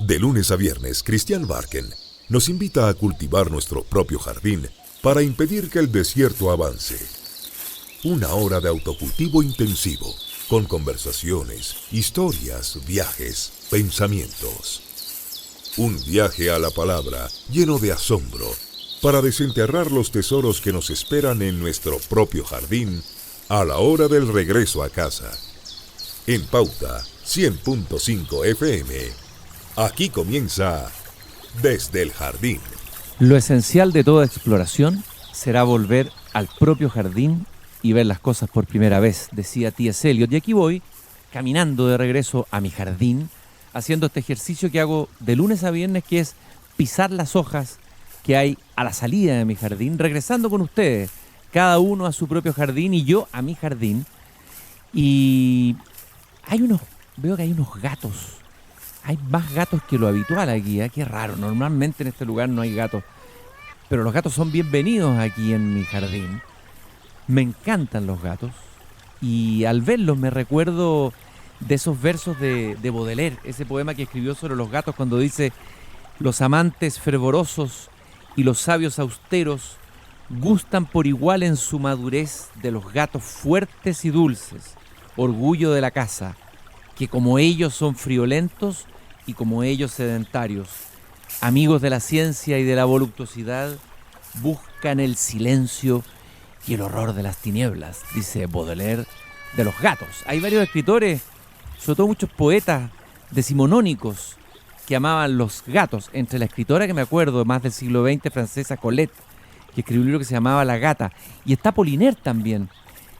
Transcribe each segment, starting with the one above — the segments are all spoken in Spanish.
De lunes a viernes, Christian Barken nos invita a cultivar nuestro propio jardín para impedir que el desierto avance. Una hora de autocultivo intensivo, con conversaciones, historias, viajes, pensamientos. Un viaje a la palabra lleno de asombro para desenterrar los tesoros que nos esperan en nuestro propio jardín a la hora del regreso a casa. En Pauta 100.5 FM, aquí comienza Desde el Jardín. Lo esencial de toda exploración será volver al propio jardín y ver las cosas por primera vez, decía T.S. Eliot. Y aquí voy, caminando de regreso a mi jardín, haciendo este ejercicio que hago de lunes a viernes, que es pisar las hojas que hay a la salida de mi jardín, regresando con ustedes, cada uno a su propio jardín y yo a mi jardín. Y veo que hay unos gatos. Hay más gatos que lo habitual aquí, ¿eh? Qué raro, normalmente en este lugar no hay gatos, pero los gatos son bienvenidos aquí en mi jardín. Me encantan los gatos y al verlos me recuerdo de esos versos de Baudelaire, ese poema que escribió sobre los gatos cuando dice: los amantes fervorosos y los sabios austeros gustan por igual en su madurez de los gatos fuertes y dulces, orgullo de la casa, que como ellos son friolentos y como ellos sedentarios, amigos de la ciencia y de la voluptuosidad, buscan el silencio y el horror de las tinieblas, dice Baudelaire de los gatos. Hay varios escritores, sobre todo muchos poetas decimonónicos, que amaban los gatos. Entre la escritora que me acuerdo, más del siglo XX, francesa, Colette, que escribió un libro que se llamaba La Gata. Y está Apollinaire también,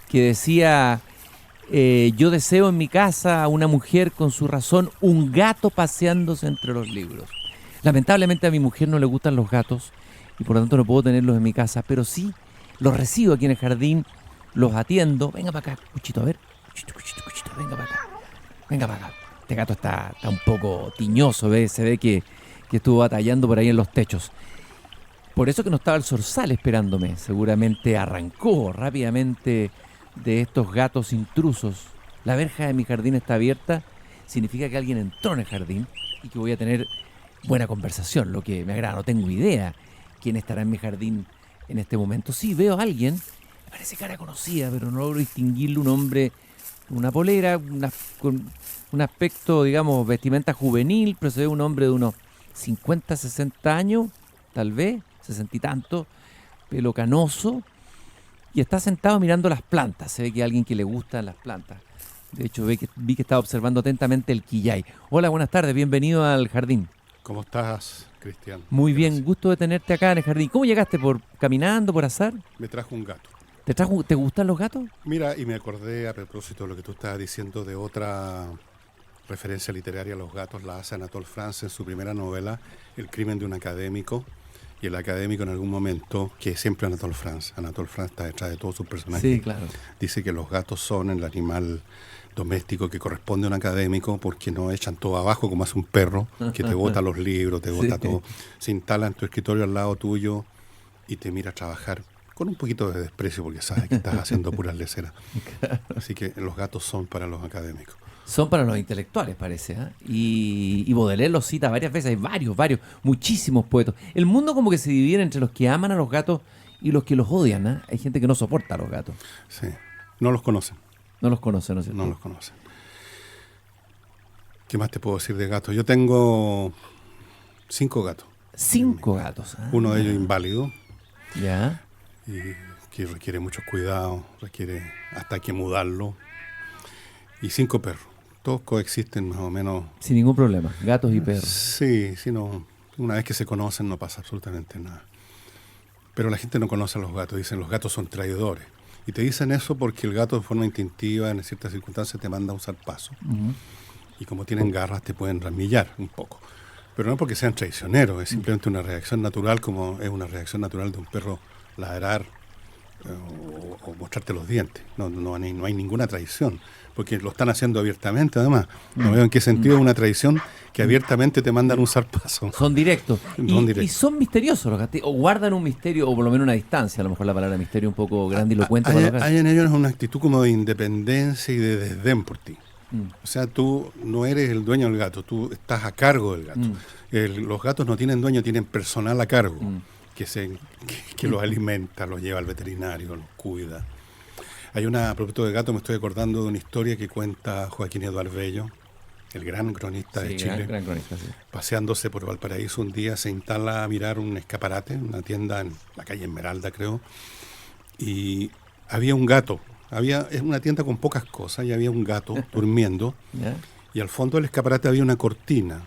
que decía: yo deseo en mi casa a una mujer con su razón, un gato paseándose entre los libros. Lamentablemente a mi mujer no le gustan los gatos y por lo tanto no puedo tenerlos en mi casa, pero sí los recibo aquí en el jardín, los atiendo. Venga para acá, Cuchito, a ver. Cuchito, venga para acá. Venga para acá. Este gato está un poco tiñoso, se ve que estuvo batallando por ahí en los techos. Por eso que no estaba el zorzal esperándome. Seguramente arrancó rápidamente de estos gatos intrusos. La verja de mi jardín está abierta, significa que alguien entró en el jardín y que voy a tener buena conversación, lo que me agrada. No tengo idea quién estará en mi jardín en este momento. Sí, veo a alguien, me parece cara conocida, pero no logro distinguirle. Un hombre con una polera, con un aspecto, digamos, vestimenta juvenil, pero se ve un hombre de unos 50, 60 años, tal vez, 60 y tanto, pelo canoso, y está sentado mirando las plantas. Se ve que hay alguien que le gustan las plantas. De hecho, vi que estaba observando atentamente el quillay. Hola, buenas tardes, bienvenido al jardín. ¿Cómo estás, Cristian? Muy bien, Gracias. gusto de tenerte acá en el jardín. ¿Cómo llegaste? ¿Caminando, por azar? Me trajo un gato. ¿Te gustan los gatos? Mira, y me acordé a propósito de lo que tú estabas diciendo de otra referencia literaria a los gatos, la hace Anatole France en su primera novela, El crimen de un académico. Y el académico en algún momento, que es siempre Anatole France está detrás de todos sus personajes. Sí, claro. Dice que los gatos son el animal doméstico que corresponde a un académico porque no echan todo abajo como hace un perro, que te bota los libros, te bota todo. Se instala en tu escritorio al lado tuyo y te mira trabajar con un poquito de desprecio porque sabe que estás haciendo puras leceras. Claro. Así que los gatos son para los académicos. Son para los intelectuales, parece, ¿eh? Y Baudelaire los cita varias veces. Hay varios, muchísimos poetas. El mundo como que se divide entre los que aman a los gatos y los que los odian, ¿eh? Hay gente que no soporta a los gatos. Sí, no los conocen. No los conocen, ¿no es cierto? No los conocen. ¿Qué más te puedo decir de gatos? Yo tengo 5 gatos. 5 gatos. Ah. Uno de ellos inválido. Ya. Y que requiere mucho cuidado, requiere hasta que mudarlo. Y 5 perros. Todos coexisten más o menos. Sin ningún problema, gatos y perros. Sí, no, una vez que se conocen no pasa absolutamente nada. Pero la gente no conoce a los gatos, dicen los gatos son traidores. Y te dicen eso porque el gato de forma instintiva, en ciertas circunstancias, te manda un zarpazo. Uh-huh. Y como tienen garras, te pueden ramillar un poco. Pero no porque sean traicioneros, es simplemente una reacción natural, como es una reacción natural de un perro ladrar o mostrarte los dientes. No hay ninguna traición, porque lo están haciendo abiertamente, además. No veo en qué sentido es una traición que abiertamente te mandan un zarpazo. Son directos. Y son misteriosos los gatos, o guardan un misterio, o por lo menos una distancia. A lo mejor la palabra misterio un poco grandilocuente. Hay en ellos una actitud como de independencia y de desdén por ti. O sea, tú no eres el dueño del gato, tú estás a cargo del gato. Los gatos no tienen dueño, tienen personal a cargo, que los alimenta, los lleva al veterinario, los cuida. A propósito de gato, me estoy acordando de una historia que cuenta Joaquín Eduardo Bello, el gran cronista de Chile. Gran cronista, sí. Paseándose por Valparaíso un día se instala a mirar un escaparate, una tienda en la calle Esmeralda, creo, y había un gato. Es una tienda con pocas cosas y había un gato durmiendo. ¿Ya? Y al fondo del escaparate había una cortina.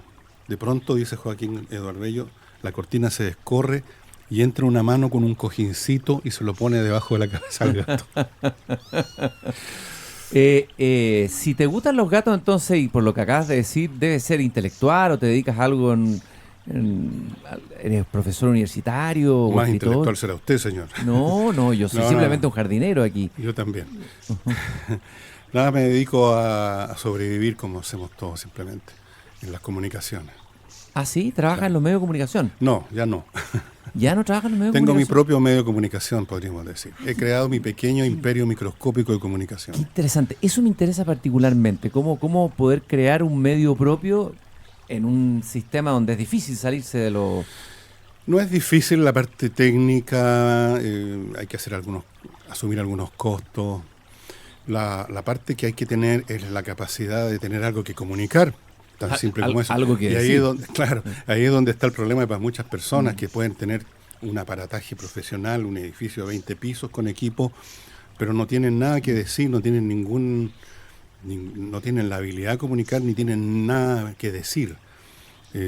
De pronto, dice Joaquín Eduardo Bello, la cortina se descorre y entra una mano con un cojincito y se lo pone debajo de la cabeza al gato. Si te gustan los gatos, entonces, y por lo que acabas de decir, debes ser intelectual o te dedicas a algo ¿eres profesor universitario o Más escritor? intelectual será usted, señor. No, yo soy simplemente un jardinero aquí. Yo también. Nada, me dedico a sobrevivir como hacemos todos simplemente, en las comunicaciones. ¿Ah, sí? ¿Trabajas en los medios de comunicación? No, ya no. ¿Ya no trabajas en los medios de Tengo mi comunicación? propio medio de comunicación, podríamos decir. He creado mi pequeño imperio microscópico de comunicación. Interesante. Eso me interesa particularmente. ¿Cómo poder crear un medio propio en un sistema donde es difícil salirse de lo... No es difícil la parte técnica, hay que asumir algunos costos. La parte que hay que tener es la capacidad de tener algo que comunicar, tan simple como eso. Algo que y ahí decir. es donde, claro, ahí es donde está el problema para muchas personas que pueden tener un aparataje profesional, un edificio de 20 pisos con equipo, pero no tienen nada que decir, no tienen no tienen la habilidad de comunicar, ni tienen nada que decir.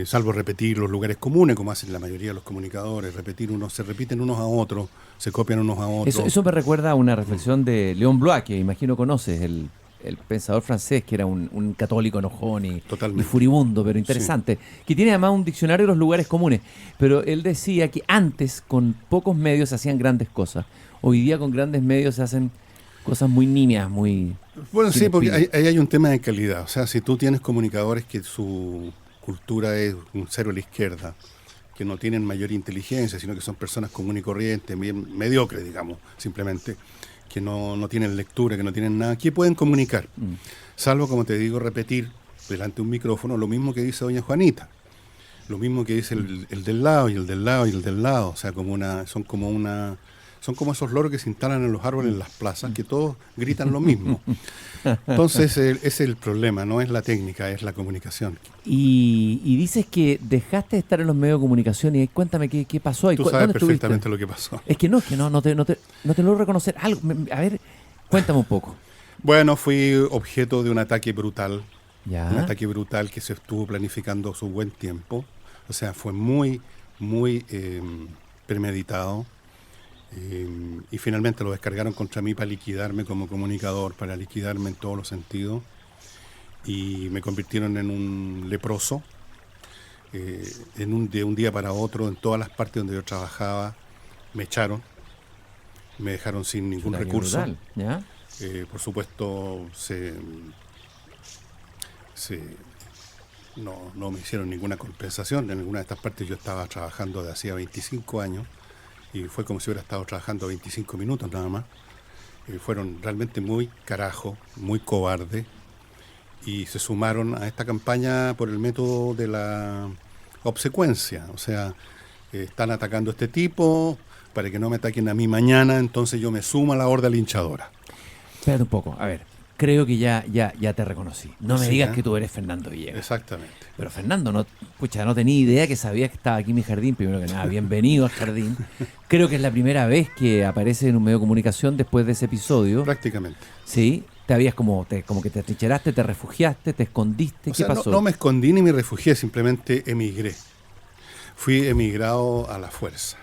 Salvo repetir los lugares comunes, como hacen la mayoría de los comunicadores, se repiten unos a otros, se copian unos a otros. Eso me recuerda a una reflexión de Léon Blois, que imagino conoces, el pensador francés, que era un católico enojón y furibundo, pero interesante, que tiene además un diccionario de los lugares comunes. Pero él decía que antes, con pocos medios, se hacían grandes cosas. Hoy día, con grandes medios, se hacen cosas muy nimias, muy... Bueno, sí, porque ahí hay un tema de calidad. O sea, si tú tienes comunicadores que su cultura es un cero a la izquierda, que no tienen mayor inteligencia, sino que son personas comunes y corrientes, bien mediocres, digamos, simplemente, que no tienen lectura, que no tienen nada, ¿qué pueden comunicar? Salvo, como te digo, repetir delante de un micrófono lo mismo que dice doña Juanita, lo mismo que dice el del lado, y el del lado, y el del lado. O sea, son como esos loros que se instalan en los árboles en las plazas, que todos gritan lo mismo. Entonces, ese es el problema, no es la técnica, es la comunicación. Y dices que dejaste de estar en los medios de comunicación y cuéntame qué pasó. Tú sabes perfectamente lo que pasó. Es que no te logro reconocer algo. A ver, cuéntame un poco. Bueno, fui objeto de un ataque brutal. ¿Ya? Un ataque brutal que se estuvo planificando su buen tiempo. O sea, fue muy, muy premeditado. Y finalmente lo descargaron contra mí para liquidarme como comunicador, para liquidarme en todos los sentidos. Y me convirtieron en un leproso. De un día para otro, en todas las partes donde yo trabajaba, me echaron. Me dejaron sin ningún recurso. Brutal, ¿ya? Por supuesto, no me hicieron ninguna compensación. En alguna de estas partes yo estaba trabajando de hacía 25 años y fue como si hubiera estado trabajando 25 minutos nada más. Fueron realmente muy carajos, muy cobardes, y se sumaron a esta campaña por el método de la obsecuencia. O sea, están atacando a este tipo para que no me ataquen a mí mañana, entonces yo me sumo a la horda linchadora. Espérate un poco, a ver. Creo que ya te reconocí. No me digas que tú eres Fernando Villegas. Exactamente. Pero Fernando, no tenía idea que sabía que estaba aquí en mi jardín. Primero que nada, bienvenido al jardín. Creo que es la primera vez que aparece en un medio de comunicación después de ese episodio. Prácticamente. Sí, te habías como que te atrincheraste, te refugiaste, te escondiste. ¿Qué pasó? No me escondí ni me refugié, simplemente emigré. Fui emigrado a la fuerza.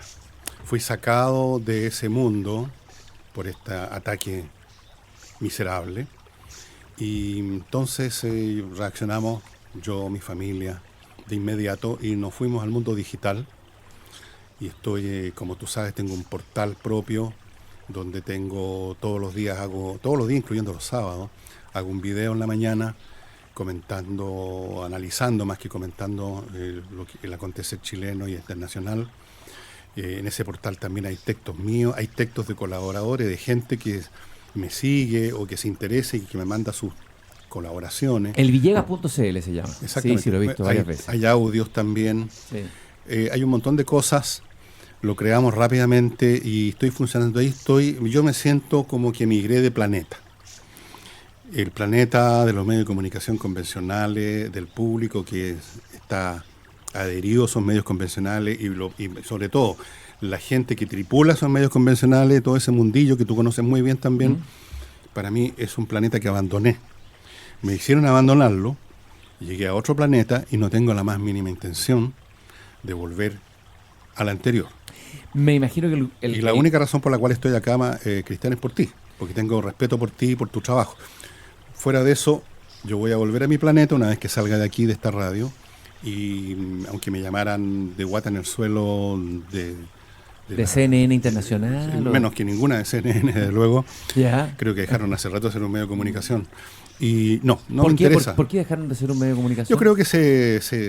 Fui sacado de ese mundo por este ataque miserable. Y entonces reaccionamos, yo, mi familia, de inmediato, y nos fuimos al mundo digital. Y estoy, como tú sabes, tengo un portal propio donde tengo todos los días, incluyendo los sábados, hago un video en la mañana comentando, analizando más que comentando el acontecer chileno y internacional. En ese portal también hay textos míos, hay textos de colaboradores, de gente que me sigue o que se interese y que me manda sus colaboraciones. El Villegas.cl se llama. Exactamente. Sí, lo he visto varias veces. Hay audios también. Sí. Hay un montón de cosas. Lo creamos rápidamente y estoy funcionando ahí. Yo me siento como que migré de planeta. El planeta de los medios de comunicación convencionales, del público que está adherido a esos medios convencionales y sobre todo la gente que tripula esos medios convencionales, todo ese mundillo que tú conoces muy bien también, para mí es un planeta que abandoné. Me hicieron abandonarlo, llegué a otro planeta y no tengo la más mínima intención de volver al anterior. Me imagino que y la única razón por la cual estoy acá, Cristian, es por ti, porque tengo respeto por ti y por tu trabajo. Fuera de eso, yo voy a volver a mi planeta una vez que salga de aquí, de esta radio, y aunque me llamaran de guata en el suelo de CNN Internacional. Menos que ninguna de CNN, desde luego. Ya. Creo que dejaron hace rato de ser un medio de comunicación. Y no me qué, interesa. ¿Por qué dejaron de ser un medio de comunicación? Yo creo que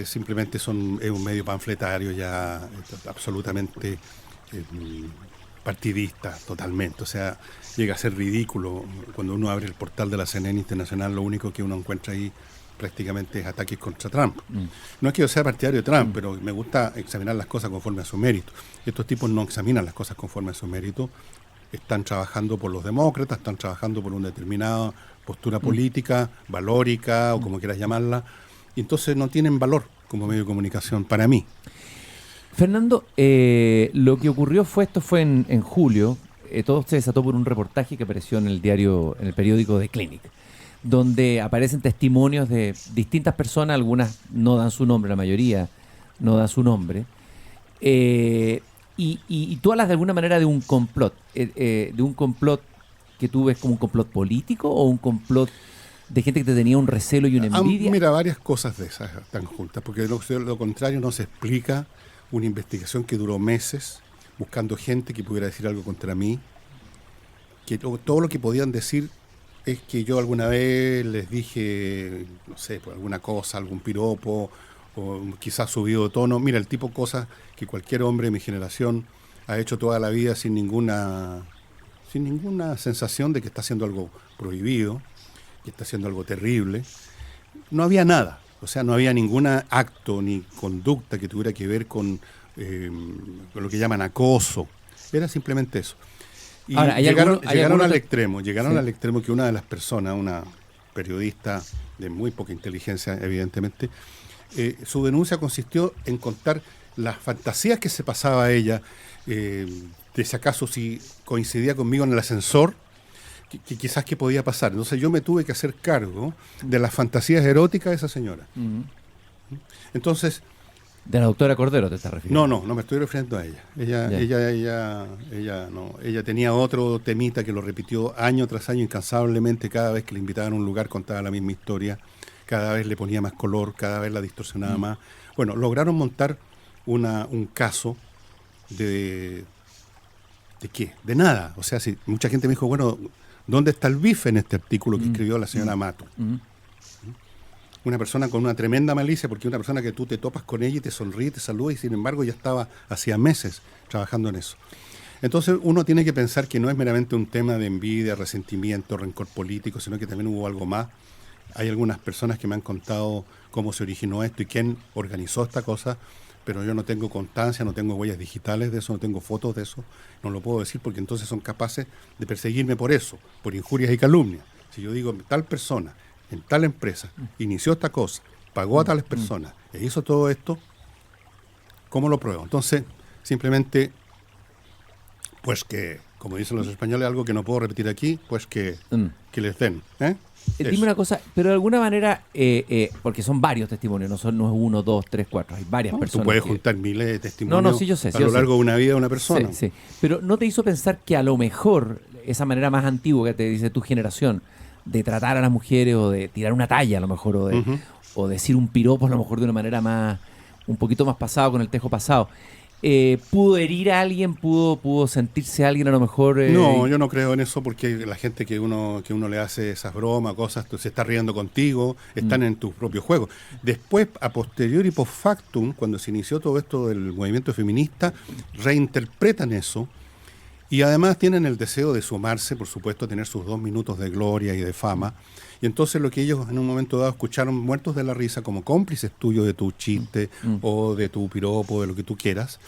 simplemente es un medio panfletario ya absolutamente partidista, totalmente. O sea, llega a ser ridículo. Cuando uno abre el portal de la CNN Internacional, lo único que uno encuentra ahí prácticamente es ataques contra Trump. No es que yo sea partidario de Trump, pero me gusta examinar las cosas conforme a su mérito. Estos tipos no examinan las cosas conforme a su mérito. Están trabajando por los demócratas, están trabajando por una determinada postura política, valórica o como quieras llamarla, y entonces no tienen valor como medio de comunicación para mí. Fernando, lo que ocurrió fue en julio, todo se desató por un reportaje que apareció en el periódico The Clinic, donde aparecen testimonios de distintas personas, algunas no dan su nombre, la mayoría no da su nombre, y tú hablas de alguna manera de un complot que tú ves como un complot político o un complot de gente que te tenía un recelo y una envidia. Mira, varias cosas de esas están juntas, porque lo contrario no se explica una investigación que duró meses buscando gente que pudiera decir algo contra mí, que todo lo que podían decir es que yo alguna vez les dije, no sé, por alguna cosa, algún piropo, o quizás subido de tono. Mira, el tipo de cosas que cualquier hombre de mi generación ha hecho toda la vida sin ninguna sensación de que está haciendo algo prohibido, que está haciendo algo terrible. No había nada, o sea, no había ningún acto ni conducta que tuviera que ver con lo que llaman acoso. Era simplemente eso. Y ahora, llegaron al extremo que una de las personas, una periodista de muy poca inteligencia, evidentemente, su denuncia consistió en contar las fantasías que se pasaba a ella, de si acaso si coincidía conmigo en el ascensor, que quizás que podía pasar. Entonces yo me tuve que hacer cargo de las fantasías eróticas de esa señora. Entonces... ¿De la doctora Cordero te estás refiriendo? No me estoy refiriendo a ella. Ella tenía otro temita que lo repitió año tras año incansablemente. Cada vez que le invitaban a un lugar contaba la misma historia, cada vez le ponía más color, cada vez la distorsionaba más. Bueno, lograron montar un caso ¿de qué? De nada. O sea, si mucha gente me dijo, bueno, ¿dónde está el bife en este artículo que escribió la señora Mato? Una persona con una tremenda malicia, porque una persona que tú te topas con ella y te sonríe, te saluda, y sin embargo ya estaba hacía meses trabajando en eso. Entonces uno tiene que pensar que no es meramente un tema de envidia, resentimiento, rencor político, sino que también hubo algo más. Hay algunas personas que me han contado cómo se originó esto y quién organizó esta cosa, pero yo no tengo constancia, no tengo huellas digitales de eso, no tengo fotos de eso, no lo puedo decir porque entonces son capaces de perseguirme por eso, por injurias y calumnias. Si yo digo tal persona en tal empresa inició esta cosa, pagó a tales personas e hizo todo esto, ¿cómo lo pruebo? Entonces, simplemente, pues que, como dicen los españoles, algo que no puedo repetir aquí, pues que les den. Dime una cosa, pero de alguna manera, porque son varios testimonios, no es 1, 2, 3, 4, hay varias personas. Tú puedes juntar miles de testimonios sí, yo sé, a lo largo de una vida de una persona. Sí. Pero ¿no te hizo pensar que a lo mejor esa manera más antigua que te dice tu generación, de tratar a las mujeres o de tirar una talla a lo mejor, o decir un piropo a lo mejor de una manera un poquito más pasado, con el tejo pasado, pudo herir a alguien, pudo sentirse alguien a lo mejor? No, yo no creo en eso, porque la gente que uno le hace esas bromas, cosas, se está riendo contigo, están en tus propios juegos. Después, a posteriori, post factum, cuando se inició todo esto del movimiento feminista, reinterpretan eso Y además tienen el deseo de sumarse, por supuesto, a tener sus 2 minutos de gloria y de fama. Y entonces lo que ellos en un momento dado escucharon muertos de la risa como cómplices tuyos de tu chiste o de tu piropo, de lo que tú quieras,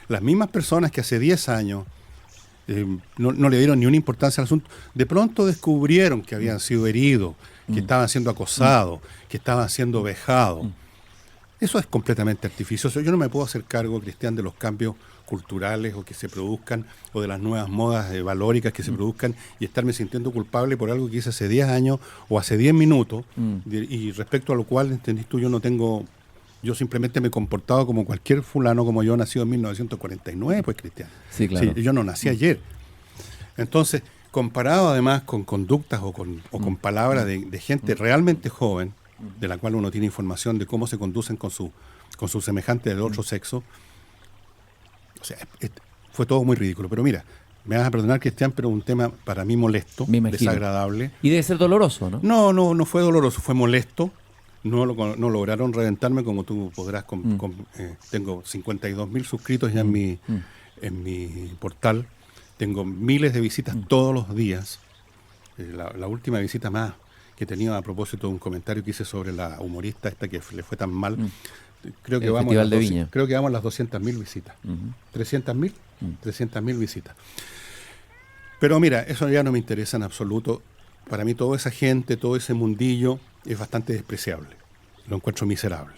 las mismas personas que hace 10 años no le dieron ni una importancia al asunto, de pronto descubrieron que habían sido heridos, que estaban siendo acosados, que estaban siendo vejados. Eso es completamente artificioso. Yo no me puedo hacer cargo, Cristian, de los cambios culturales o que se produzcan, o de las nuevas modas valóricas que se produzcan, y estarme sintiendo culpable por algo que hice hace 10 años o hace 10 minutos, y respecto a lo cual, entendís tú, yo simplemente me he comportado como cualquier fulano como yo, nacido en 1949, pues, Cristian. Sí, claro. Sí, yo no nací ayer. Entonces, comparado además con conductas o con palabras de gente realmente joven, de la cual uno tiene información de cómo se conducen con su semejante del otro sexo, o sea, fue todo muy ridículo. Pero mira, me vas a perdonar, Cristian, pero un tema para mí molesto, desagradable. Y debe ser doloroso, ¿no? No fue doloroso, fue molesto. No lograron reventarme, como tú podrás. Tengo 52.000 suscritos ya en mi portal. Tengo miles de visitas todos los días. La última visita más que tenía a propósito de un comentario que hice sobre la humorista esta que le fue tan mal. Creo que vamos a las 200.000 visitas. 300.000, 300.000 visitas. Pero mira, eso ya no me interesa en absoluto. Para mí toda esa gente, todo ese mundillo es bastante despreciable. Lo encuentro miserable.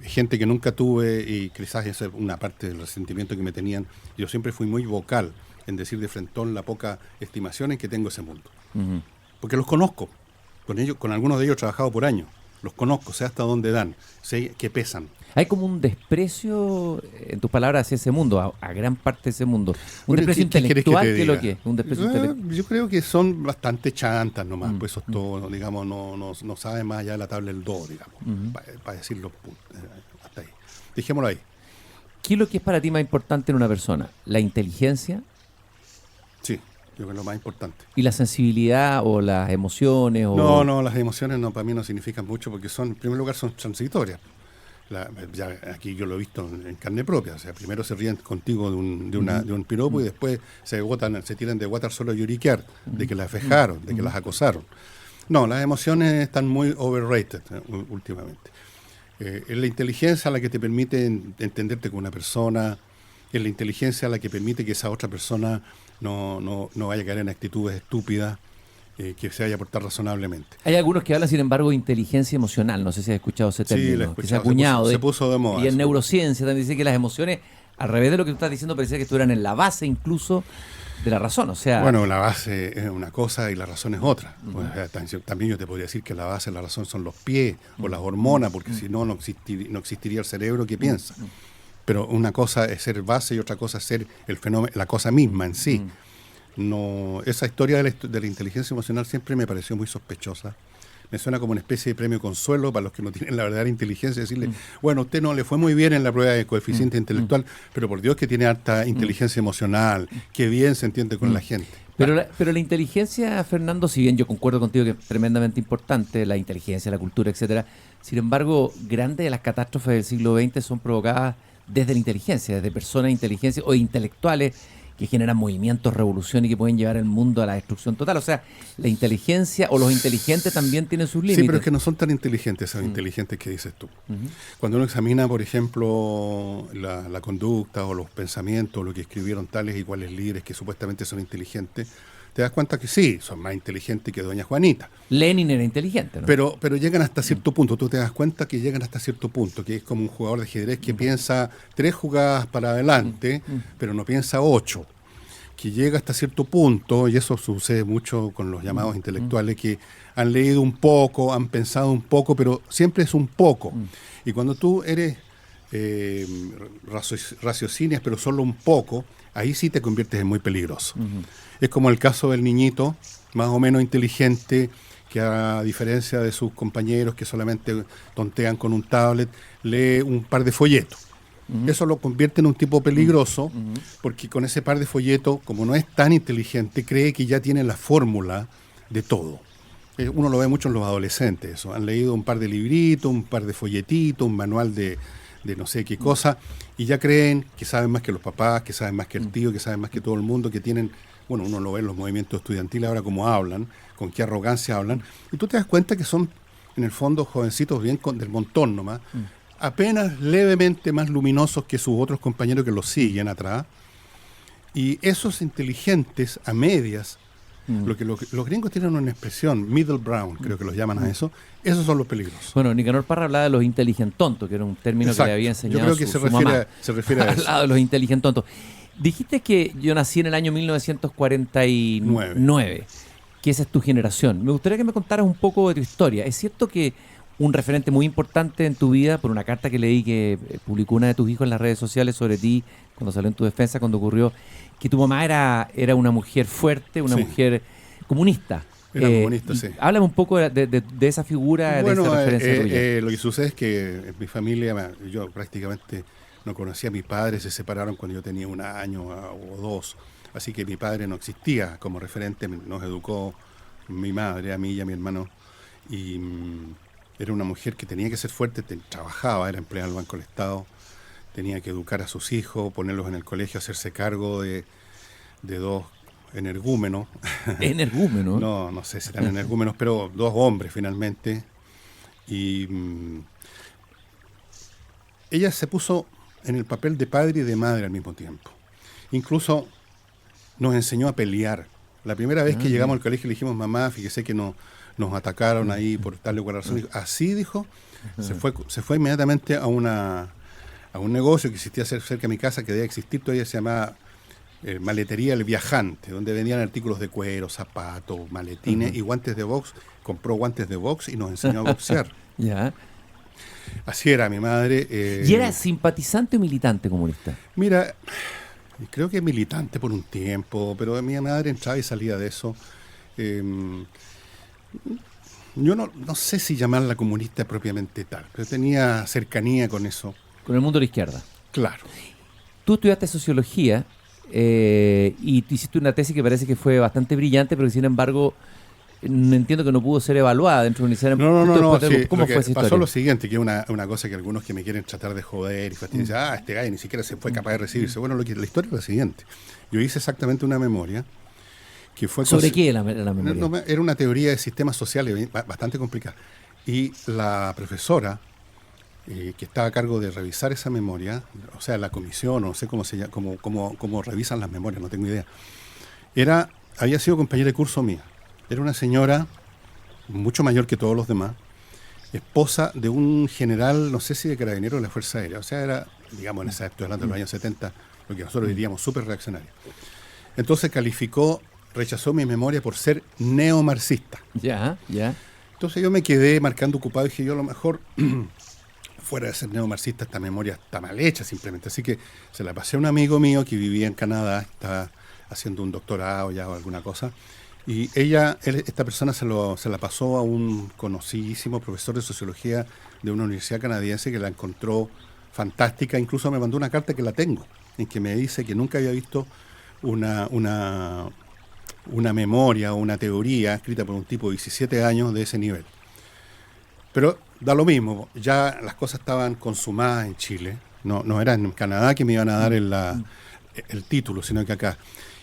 Gente que nunca tuve, y quizás esa es una parte del resentimiento que me tenían. Yo siempre fui muy vocal en decir de frentón la poca estimación en que tengo ese mundo. Porque los conozco. Con algunos de ellos he trabajado por años. Los conozco, sé hasta dónde dan, sé que pesan. Hay como un desprecio, en tus palabras, hacia ese mundo, a gran parte de ese mundo. Un desprecio intelectual, ¿qué es lo que es? Un desprecio intelectual. Yo creo que son bastante chantas nomás, pues eso es todo, digamos, no saben más allá de la tabla del do, digamos, para decirlo hasta ahí. Dejémoslo ahí. ¿Qué es lo que es para ti más importante en una persona? ¿La inteligencia? Sí, yo creo que es lo más importante. ¿Y la sensibilidad o las emociones? No, las emociones para mí no significan mucho porque en primer lugar, son transitorias. Ya aquí yo lo he visto en carne propia, o sea, primero se ríen contigo de un piropo y después se tiran de guata al suelo a lloriquear, de que las vejaron, de que las acosaron. No, las emociones están muy overrated últimamente. Es la inteligencia la que te permite entenderte con una persona, es la inteligencia la que permite que esa otra persona no vaya a caer en actitudes estúpidas, que se vaya a portar razonablemente. Hay algunos que hablan, sin embargo, de inteligencia emocional. No sé si has escuchado ese término. Sí, lo he escuchado. Que se ha acuñado. Se puso de moda. Y en neurociencia también dice que las emociones, al revés de lo que tú estás diciendo, parecía que estuvieran en la base incluso de la razón. O sea, bueno, la base es una cosa y la razón es otra. O sea, también yo te podría decir que la base de la razón son los pies o las hormonas, porque si no existiría el cerebro que piensa. Pero una cosa es ser base y otra cosa es ser el fenómeno, la cosa misma en sí. No, esa historia de la inteligencia emocional siempre me pareció muy sospechosa. Me suena como una especie de premio consuelo para los que no tienen la verdadera inteligencia, decirle, bueno, a usted no le fue muy bien en la prueba de coeficiente intelectual, pero por Dios que tiene harta inteligencia emocional, que bien se entiende con la gente. Pero la inteligencia, Fernando, si bien yo concuerdo contigo que es tremendamente importante, la inteligencia, la cultura, etcétera, sin embargo, grandes de las catástrofes del siglo XX son provocadas desde la inteligencia, desde personas inteligentes o intelectuales que generan movimientos, revolución y que pueden llevar el mundo a la destrucción total. O sea, la inteligencia o los inteligentes también tienen sus límites. Sí, pero es que no son tan inteligentes esos inteligentes que dices tú. Cuando uno examina, por ejemplo, la conducta o los pensamientos, lo que escribieron tales y cuales líderes que supuestamente son inteligentes, te das cuenta que sí, son más inteligentes que doña Juanita. Lenin era inteligente, ¿no? Pero llegan hasta cierto punto. Tú te das cuenta que llegan hasta cierto punto, que es como un jugador de ajedrez que piensa 3 jugadas para adelante, pero no piensa 8. Que llega hasta cierto punto, y eso sucede mucho con los llamados intelectuales, que han leído un poco, han pensado un poco, pero siempre es un poco. Y cuando tú eres raciocinias, pero solo un poco, ahí sí te conviertes en muy peligroso. Es como el caso del niñito, más o menos inteligente, que a diferencia de sus compañeros que solamente tontean con un tablet, lee un par de folletos. Eso lo convierte en un tipo peligroso, porque con ese par de folletos, como no es tan inteligente, cree que ya tiene la fórmula de todo. Uno lo ve mucho en los adolescentes, eso. Han leído un par de libritos, un par de folletitos, un manual de de no sé qué cosa, y ya creen que saben más que los papás, que saben más que el tío, que saben más que todo el mundo, que tienen, bueno, uno lo ve en los movimientos estudiantiles ahora cómo hablan, con qué arrogancia hablan, y tú te das cuenta que son, en el fondo, jovencitos bien del montón nomás, apenas levemente más luminosos que sus otros compañeros que los siguen atrás, y esos inteligentes a medias, lo que los gringos tienen una expresión, middle brown, creo que los llaman a eso, esos son los peligrosos. Bueno, Nicanor Parra hablaba de los inteligentontos, que era un término que le había enseñado yo creo que su mamá. se refiere a eso. Hablaba de los inteligentontos. Dijiste que yo nací en el año 1949, que esa es tu generación. Me gustaría que me contaras un poco de tu historia. ¿Es cierto que un referente muy importante en tu vida, por una carta que leí que publicó una de tus hijos en las redes sociales sobre ti, cuando salió en tu defensa, cuando ocurrió, que tu mamá era una mujer fuerte, una mujer comunista? Era comunista, sí. Háblame un poco de esa figura, de esa referencia tuya. Lo que sucede es que en mi familia, yo prácticamente no conocía a mis padres, se separaron cuando yo tenía 1 año o 2, así que mi padre no existía como referente, nos educó mi madre, a mí y a mi hermano, y era una mujer que tenía que ser fuerte, trabajaba, era empleada del Banco del Estado, tenía que educar a sus hijos, ponerlos en el colegio, hacerse cargo de 2 energúmenos. ¿Energúmenos? No sé si eran energúmenos, pero 2 hombres finalmente. Y ella se puso en el papel de padre y de madre al mismo tiempo. Incluso nos enseñó a pelear. La primera vez que llegamos al colegio le dijimos, mamá, fíjese que nos atacaron ahí por tal o cual razón. Así dijo, se fue inmediatamente a un negocio que existía cerca de mi casa, que debía existir todavía, se llamaba Maletería El Viajante, donde vendían artículos de cuero, zapatos, maletines y guantes de box. Compró guantes de box y nos enseñó a boxear. Ya. Así era mi madre. ¿Y era simpatizante o militante comunista? Mira, creo que militante por un tiempo, pero mi madre entraba y salía de eso. Yo no sé si llamarla comunista propiamente tal, pero tenía cercanía con eso. Con el mundo de la izquierda. Claro. Tú estudiaste sociología y tú hiciste una tesis que parece que fue bastante brillante, pero que sin embargo entiendo que no pudo ser evaluada dentro de la universidad. No. Sí, ¿Cómo fue esa historia? Pasó lo siguiente, que es una cosa que algunos que me quieren tratar de joder y fastidiar, este gallo ni siquiera se fue capaz de recibirse. Bueno, la historia es la siguiente. Yo hice exactamente una memoria que fue... ¿Sobre qué era la memoria? Era una teoría de sistemas sociales bastante complicada. Y la profesora que estaba a cargo de revisar esa memoria, o sea, la comisión, no sé cómo se llama, cómo revisan las memorias, no tengo idea. Había sido compañera de curso mía. Era una señora mucho mayor que todos los demás, esposa de un general, no sé si de Carabineros o de la Fuerza Aérea. O sea, era, digamos, en esa época, hablando de los años 70, lo que nosotros diríamos súper reaccionario. Entonces rechazó mi memoria por ser neomarxista. Ya. Entonces yo me quedé marcando ocupado y dije, yo a lo mejor, fuera de ser neomarxista, esta memoria está mal hecha simplemente. Así que se la pasé a un amigo mío que vivía en Canadá, estaba haciendo un doctorado ya o alguna cosa, y esta persona se la pasó a un conocidísimo profesor de sociología de una universidad canadiense que la encontró fantástica. Incluso me mandó una carta que la tengo, en que me dice que nunca había visto una memoria o una teoría escrita por un tipo de 17 años de ese nivel. Pero da lo mismo, ya las cosas estaban consumadas en Chile, no era en Canadá que me iban a dar el título, sino que acá.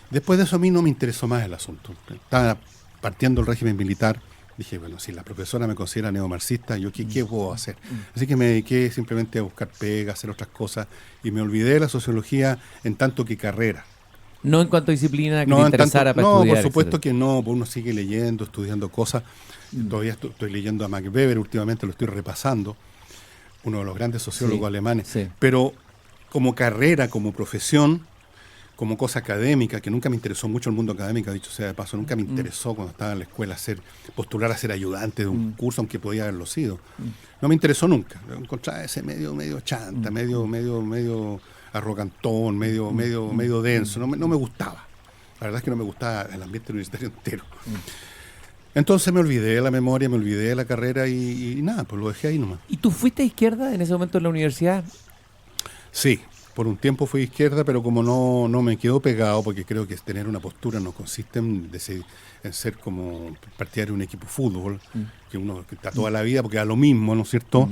Después de eso a mí no me interesó más el asunto. Estaba partiendo el régimen militar, dije, bueno, si la profesora me considera neomarxista, ¿yo qué puedo hacer? Así que me dediqué simplemente a buscar pega, a hacer otras cosas, y me olvidé de la sociología en tanto que carrera. No en cuanto a disciplina que te interesara para estudiar. No, por supuesto que no, pues uno sigue leyendo, estudiando cosas. Todavía estoy leyendo a Max Weber, últimamente lo estoy repasando, uno de los grandes sociólogos alemanes. Sí. Pero como carrera, como profesión, como cosa académica, que nunca me interesó mucho el mundo académico, dicho sea de paso, nunca me interesó cuando estaba en la escuela postular a ser ayudante de un curso, aunque podía haberlo sido. No me interesó nunca. Encontraba ese medio chanta, medio arrogantón, medio denso. No me gustaba. La verdad es que no me gustaba el ambiente universitario entero. Entonces me olvidé de la memoria, me olvidé de la carrera y nada, pues lo dejé ahí nomás. ¿Y tú fuiste a izquierda en ese momento en la universidad? Sí, por un tiempo fui a izquierda, pero como no me quedó pegado, porque creo que tener una postura no consiste en ser como partidario de un equipo de fútbol, que uno está toda la vida, porque da lo mismo, ¿no es cierto?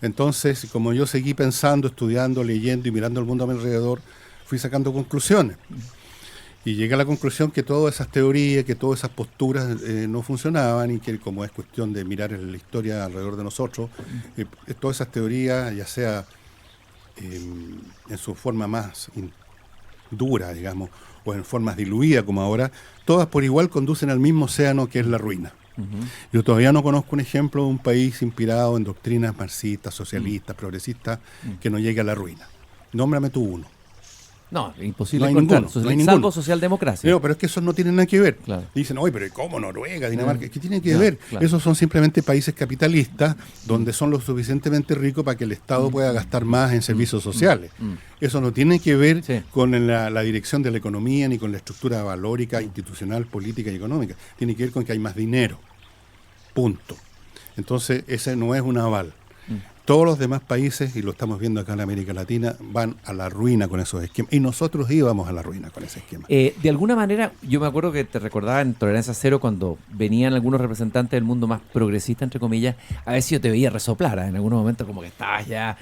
Entonces, como yo seguí pensando, estudiando, leyendo y mirando el mundo a mi alrededor, fui sacando conclusiones. Y llegué a la conclusión que todas esas teorías, que todas esas posturas no funcionaban y que como es cuestión de mirar la historia alrededor de nosotros, todas esas teorías, ya sea en su forma más dura, digamos, o en formas diluidas como ahora, todas por igual conducen al mismo océano que es la ruina. Yo todavía no conozco un ejemplo de un país inspirado en doctrinas marxistas, socialistas, progresistas, que no llegue a la ruina. Nómbrame tú uno. No, imposible No hay encontrar, ninguno, no hay salvo ninguno. socialdemocracia. No, pero es que eso no tiene nada que ver. Claro. Dicen, oye, pero ¿cómo Noruega, Dinamarca? ¿Qué tiene que Claro, ver? claro. Esos son simplemente países capitalistas donde son lo suficientemente ricos para que el Estado pueda gastar más en servicios sociales. Eso no tiene que ver Sí. con la dirección de la economía ni con la estructura valórica, institucional, política y económica. Tiene que ver con que hay más dinero. Punto. Entonces, ese no es un aval. Todos los demás países, y lo estamos viendo acá en América Latina, van a la ruina con esos esquemas. Y nosotros íbamos a la ruina con ese esquema. De alguna manera, yo me acuerdo que te recordaba en Tolerancia Cero cuando venían algunos representantes del mundo más progresista, entre comillas, a veces yo te veía resoplar, en algunos momentos como que estabas ya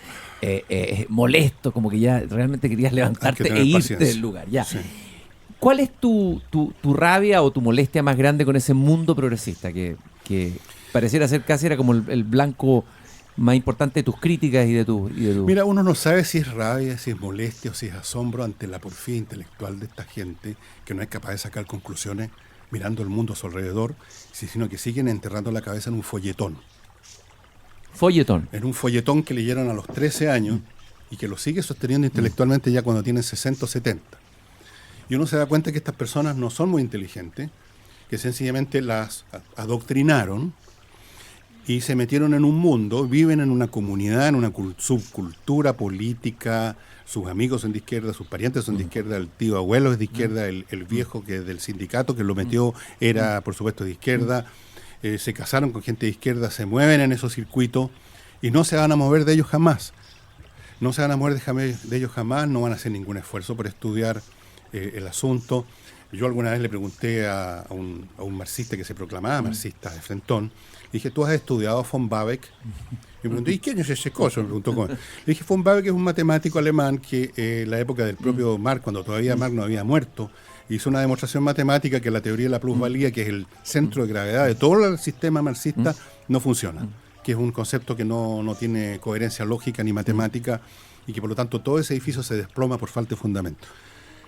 molesto, como que ya realmente querías levantarte tener e irte paciencia. del lugar. Ya. Sí. ¿Cuál es tu rabia o tu molestia más grande con ese mundo progresista que pareciera ser casi era como el blanco más importante de tus críticas y de tu... Mira, uno no sabe si es rabia, si es molestia o si es asombro ante la porfía intelectual de esta gente que no es capaz de sacar conclusiones mirando el mundo a su alrededor, sino que siguen enterrando la cabeza en un folletón. Folletón. En un folletón que leyeron a los 13 años y que lo sigue sosteniendo intelectualmente ya cuando tienen 60 o 70. Y uno se da cuenta que estas personas no son muy inteligentes, que sencillamente las adoctrinaron y se metieron en un mundo, viven en una comunidad, en una subcultura política, sus amigos son de izquierda, sus parientes son de izquierda, el tío abuelo es de izquierda, el viejo que del sindicato que lo metió era, por supuesto, de izquierda, se casaron con gente de izquierda, se mueven en esos circuitos y no se van a mover de ellos jamás. No se van a mover de ellos jamás, no van a hacer ningún esfuerzo por estudiar el asunto. Yo alguna vez le pregunté a un marxista que se proclamaba marxista de frentón, le dije, ¿tú has estudiado a von Babeck? Y me preguntó, ¿y quién es ese coso? Me preguntó cómo. Le dije, von Babeck es un matemático alemán que en la época del propio Marx, cuando todavía Marx no había muerto, hizo una demostración matemática que la teoría de la plusvalía, que es el centro de gravedad de todo el sistema marxista, no funciona. Que es un concepto que no tiene coherencia lógica ni matemática y que por lo tanto todo ese edificio se desploma por falta de fundamento.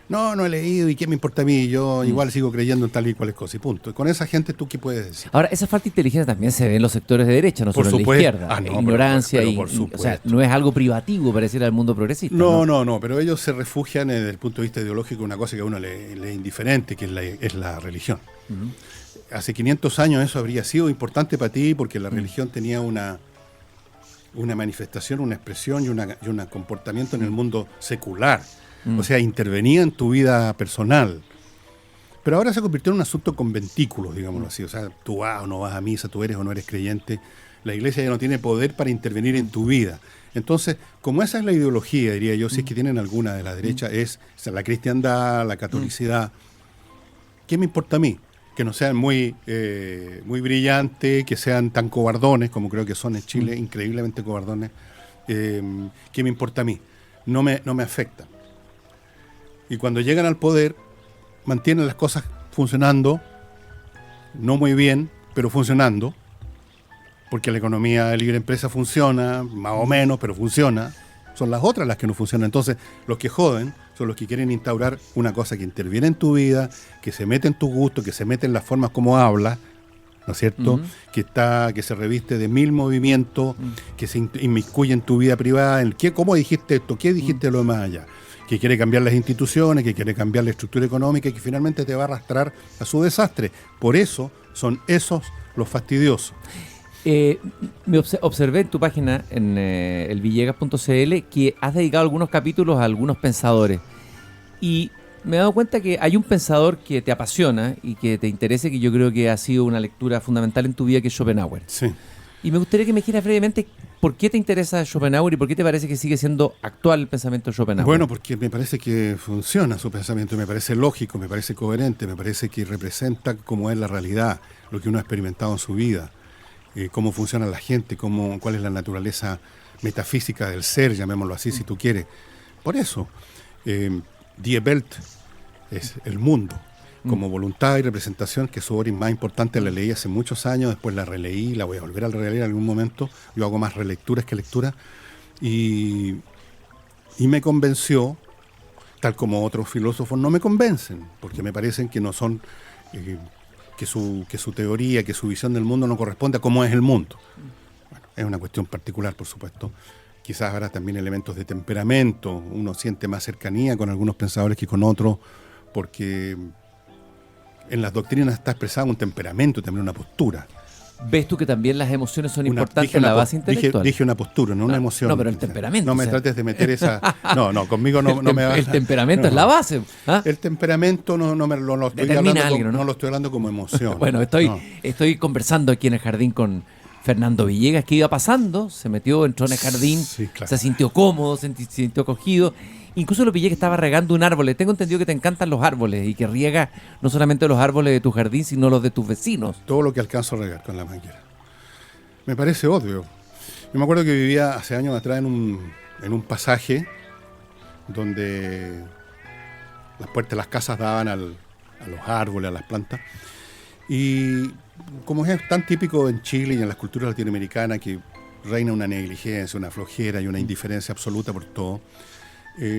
No he leído, ¿y qué me importa a mí? Yo igual sigo creyendo en tal y cual cosa, y punto. Y con esa gente, ¿tú qué puedes decir? Ahora, esa falta de inteligencia también se ve en los sectores de derecha, no Por solo en la supuesto. izquierda. No, Ignorancia pero y... por o sea, supuesto. no es algo privativo, pareciera, del mundo progresista. No, pero ellos se refugian desde el punto de vista ideológico en una cosa que a uno le es indiferente, que es la religión. Hace 500 años eso habría sido importante para ti porque la religión tenía una manifestación, una expresión y un comportamiento en el mundo secular. O sea, intervenía en tu vida personal. Pero ahora se convirtió en un asunto conventículos, digámoslo así. O sea, tú vas o no vas a misa, tú eres o no eres creyente. La iglesia ya no tiene poder para intervenir en tu vida. Entonces, como esa es la ideología, diría yo, si es que tienen alguna de la derecha, es la cristiandad, la catolicidad. ¿Qué me importa a mí? Que no sean muy brillantes, que sean tan cobardones, como creo que son en Chile, increíblemente cobardones. ¿Qué me importa a mí? No me afecta. Y cuando llegan al poder, mantienen las cosas funcionando, no muy bien, pero funcionando, porque la economía de libre empresa funciona, más o menos, pero funciona. Son las otras las que no funcionan. Entonces, los que joden son los que quieren instaurar una cosa que interviene en tu vida, que se mete en tu gusto, que se mete en las formas como hablas, ¿no es cierto? Que se reviste de 1000 movimientos, que se inmiscuye en tu vida privada, ¿cómo dijiste esto? ¿Qué dijiste lo más allá? Que quiere cambiar las instituciones, que quiere cambiar la estructura económica y que finalmente te va a arrastrar a su desastre. Por eso son esos los fastidiosos. Me observé en tu página, en elvillegas.cl, que has dedicado algunos capítulos a algunos pensadores. Y me he dado cuenta que hay un pensador que te apasiona y que te interesa, que yo creo que ha sido una lectura fundamental en tu vida, que es Schopenhauer. Sí. Y me gustaría que me dijeras brevemente por qué te interesa Schopenhauer y por qué te parece que sigue siendo actual el pensamiento de Schopenhauer. Bueno, porque me parece que funciona su pensamiento, me parece lógico, me parece coherente, me parece que representa cómo es la realidad, lo que uno ha experimentado en su vida, cómo funciona la gente, cuál es la naturaleza metafísica del ser, llamémoslo así, si tú quieres. Por eso, Die Welt es el mundo, como voluntad y representación, que su obra más importante la leí hace muchos años, después la releí, la voy a volver a releer en algún momento. Yo hago más relecturas que lecturas, y me convenció, tal como otros filósofos no me convencen, porque me parecen que no son, que su teoría, que su visión del mundo no corresponde a cómo es el mundo. Bueno, es una cuestión particular, por supuesto. Quizás habrá también elementos de temperamento, uno siente más cercanía con algunos pensadores que con otros, porque en las doctrinas está expresado un temperamento, también una postura. ¿Ves tú que también las emociones son importantes en la base intelectual? Dije una postura, no una emoción. No, pero el temperamento. No me trates de meter esa... No, conmigo no me va a... El temperamento es la base. ¿Ah? El temperamento no lo estoy hablando, no lo estoy hablando como emoción. Bueno, estoy conversando aquí en el jardín con Fernando Villegas, que iba pasando, se metió, entró en el jardín, sí, claro. Se sintió cómodo, se sintió acogido. Incluso lo pillé que estaba regando un árbol. Tengo entendido que te encantan los árboles y que riegas no solamente los árboles de tu jardín, sino los de tus vecinos. Todo lo que alcanzo a regar con la manguera. Me parece obvio. Yo me acuerdo que vivía hace años atrás en un pasaje donde las puertas de las casas daban a los árboles, a las plantas. Y como es tan típico en Chile y en las culturas latinoamericanas que reina una negligencia, una flojera y una indiferencia absoluta por todo,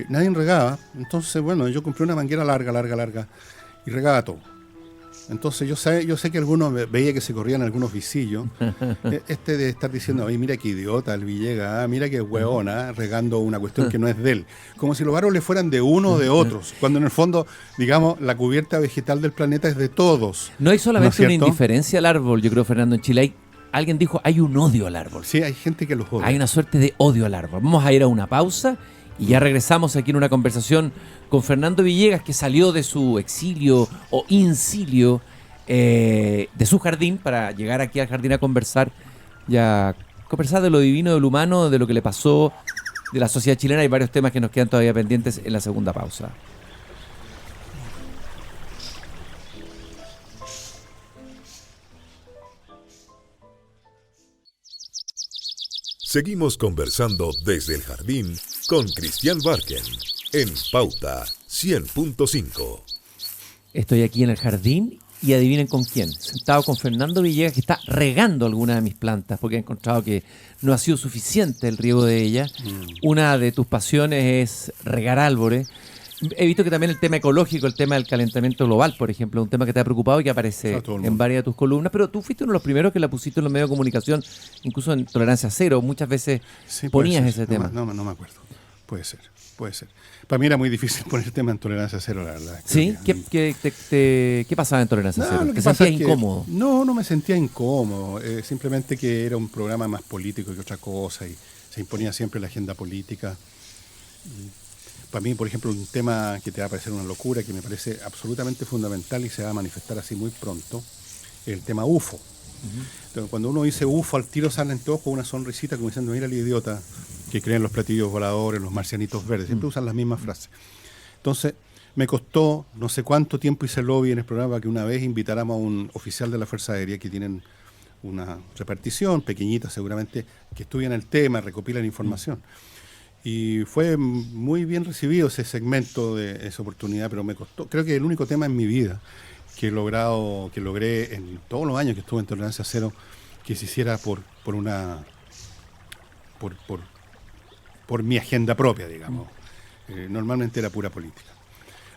nadie regaba. Entonces, bueno, yo compré una manguera larga y regaba todo. Entonces yo sé que algunos veía que se corrían algunos visillos. De estar diciendo, oye, mira qué idiota el Villegas, mira qué hueona, regando una cuestión que no es de él. Como si los árboles fueran de uno o de otros, cuando en el fondo, digamos, la cubierta vegetal del planeta es de todos. No hay solamente ¿No es una cierto? indiferencia al árbol, yo creo, Fernando, en Chile. Alguien dijo, hay un odio al árbol. Sí, hay gente que los odia. Hay una suerte de odio al árbol. Vamos a ir a una pausa y ya regresamos aquí en una conversación con Fernando Villegas, que salió de su exilio o incilio de su jardín para llegar aquí al jardín a conversar de lo divino, de lo humano, de lo que le pasó, de la sociedad chilena. Hay varios temas que nos quedan todavía pendientes en la segunda pausa. Seguimos conversando desde el jardín con Cristian Barken en Pauta 100.5. Estoy aquí en el jardín y adivinen con quién. Sentado con Fernando Villegas, que está regando algunas de mis plantas porque he encontrado que no ha sido suficiente el riego de ellas. Una de tus pasiones es regar árboles. He visto que también el tema ecológico, el tema del calentamiento global, por ejemplo, es un tema que te ha preocupado y que aparece en varias de tus columnas, pero tú fuiste uno de los primeros que la pusiste en los medios de comunicación, incluso en Tolerancia Cero, muchas veces Sí, ponías ser. ese tema. No me acuerdo. Puede ser. Para mí era muy difícil poner el tema en Tolerancia Cero, la verdad. ¿Sí? ¿Qué pasaba en Tolerancia Cero? Lo que ¿Te pasa sentías es que incómodo? No me sentía incómodo. Simplemente que era un programa más político que otra cosa y se imponía siempre la agenda política. Para mí, por ejemplo, un tema que te va a parecer una locura, que me parece absolutamente fundamental y se va a manifestar así muy pronto, es el tema UFO. Entonces, cuando uno dice UFO, al tiro salen todos con una sonrisita como diciendo, mira el idiota que creen los platillos voladores, los marcianitos verdes. Siempre usan las mismas frases. Entonces, me costó no sé cuánto tiempo hice lobby en el programa que una vez invitáramos a un oficial de la Fuerza Aérea que tienen una repartición pequeñita seguramente, que estudian el tema, recopilan información. Y fue muy bien recibido ese segmento de esa oportunidad, pero me costó. Creo que es el único tema en mi vida que logré en todos los años que estuve en Tolerancia Cero, que se hiciera por mi agenda propia, digamos. Normalmente era pura política.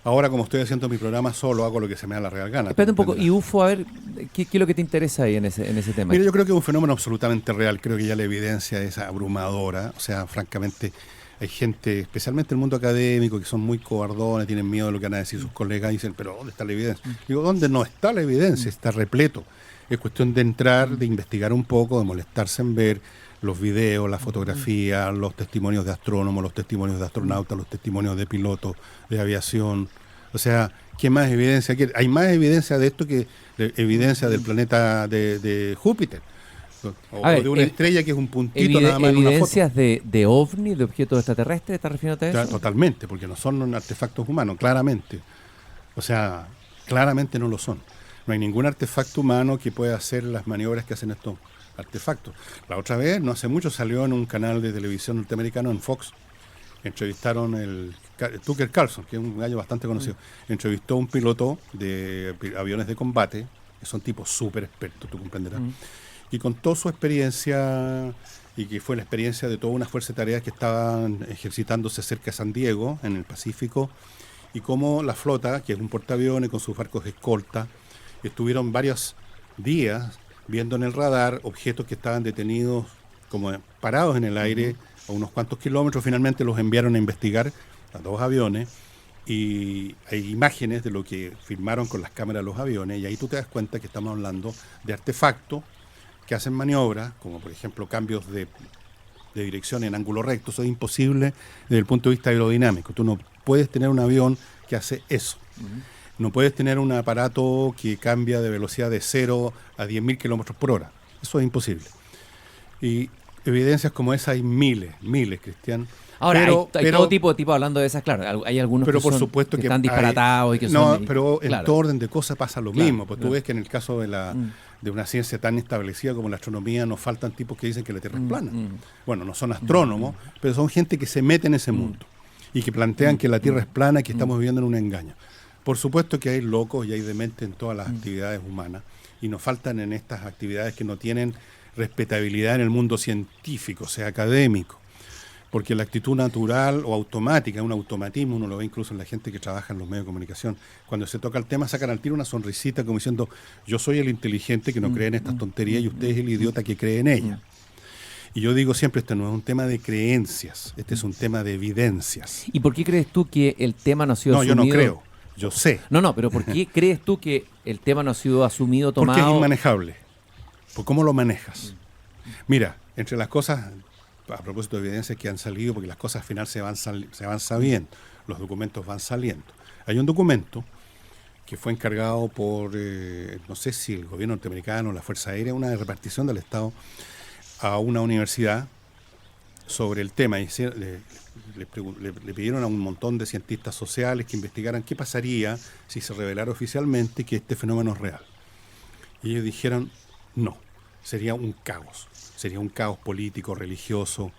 Ahora, como estoy haciendo mi programa solo, hago lo que se me da la real gana. Espérate un poco, y UFO, a ver, ¿qué es lo que te interesa ahí en ese tema? Mira, yo creo que es un fenómeno absolutamente real. Creo que ya la evidencia es abrumadora. O sea, francamente, hay gente, especialmente en el mundo académico, que son muy cobardones, tienen miedo de lo que van a decir sus colegas, y dicen, pero ¿dónde está la evidencia? Digo, ¿dónde no está la evidencia? Está repleto. Es cuestión de entrar, de investigar un poco, de molestarse en ver los videos, la fotografía, los testimonios de astrónomos, los testimonios de astronautas, los testimonios de pilotos de aviación. O sea, ¿qué más evidencia quiere? Hay más evidencia de esto que evidencia del planeta de Júpiter. O de una estrella que es un puntito nada más en una foto. ¿Evidencias de ovni, de objetos extraterrestres? ¿Estás refiriéndote a eso? Totalmente, porque no son artefactos humanos, claramente. O sea, claramente no lo son. No hay ningún artefacto humano que pueda hacer las maniobras que hacen estos artefactos. La otra vez, no hace mucho, salió en un canal de televisión norteamericano, en Fox, entrevistaron Tucker Carlson, que es un gallo bastante conocido, entrevistó a un piloto de aviones de combate, que son tipos súper expertos, tú comprenderás, y contó su experiencia, y que fue la experiencia de toda una fuerza de tareas que estaban ejercitándose cerca de San Diego, en el Pacífico, y cómo la flota, que es un portaaviones con sus barcos de escolta, estuvieron varios días viendo en el radar objetos que estaban detenidos como parados en el aire a unos cuantos kilómetros. Finalmente los enviaron a investigar a 2 aviones y hay imágenes de lo que filmaron con las cámaras de los aviones, y ahí tú te das cuenta que estamos hablando de artefactos que hacen maniobras, como por ejemplo cambios de dirección en ángulo recto. Eso es imposible desde el punto de vista aerodinámico. Tú no puedes tener un avión que hace eso. No puedes tener un aparato que cambia de velocidad de 0 a 10.000 kilómetros por hora. Eso es imposible. Y evidencias como esa hay miles, Cristian. Ahora, hay todo tipo hablando de esas, claro. Hay algunos pero que, por son, supuesto que están disparatados y que son... pero en claro. todo orden de cosas pasa lo Claro, mismo. Pues tú ves que en el caso de una ciencia tan establecida como la astronomía, nos faltan tipos que dicen que la Tierra es plana. Bueno, no son astrónomos, pero son gente que se mete en ese mundo y que plantean que la Tierra es plana y que estamos viviendo en un engaño. Por supuesto que hay locos y hay dementes en todas las actividades humanas, y nos faltan en estas actividades que no tienen respetabilidad en el mundo científico, o sea, académico. Porque la actitud natural o automática, un automatismo, uno lo ve incluso en la gente que trabaja en los medios de comunicación, cuando se toca el tema sacan al tiro una sonrisita como diciendo: yo soy el inteligente que no cree en estas tonterías y usted es el idiota que cree en ellas. Y yo digo siempre, este no es un tema de creencias, este es un tema de evidencias. ¿Y por qué crees tú que el tema no ha sido asumido? No, yo no creo, yo sé. No, pero ¿por qué crees tú que el tema no ha sido asumido, tomado? Porque es inmanejable. ¿Por cómo lo manejas? Mira, entre las cosas, a propósito de evidencias que han salido, porque las cosas al final se van sabiendo, los documentos van saliendo. Hay un documento que fue encargado por, no sé si el gobierno norteamericano, la Fuerza Aérea, una repartición del Estado a una universidad sobre el tema. Y le pidieron a un montón de cientistas sociales que investigaran qué pasaría si se revelara oficialmente que este fenómeno es real. Y ellos dijeron: no, sería un caos político, religioso.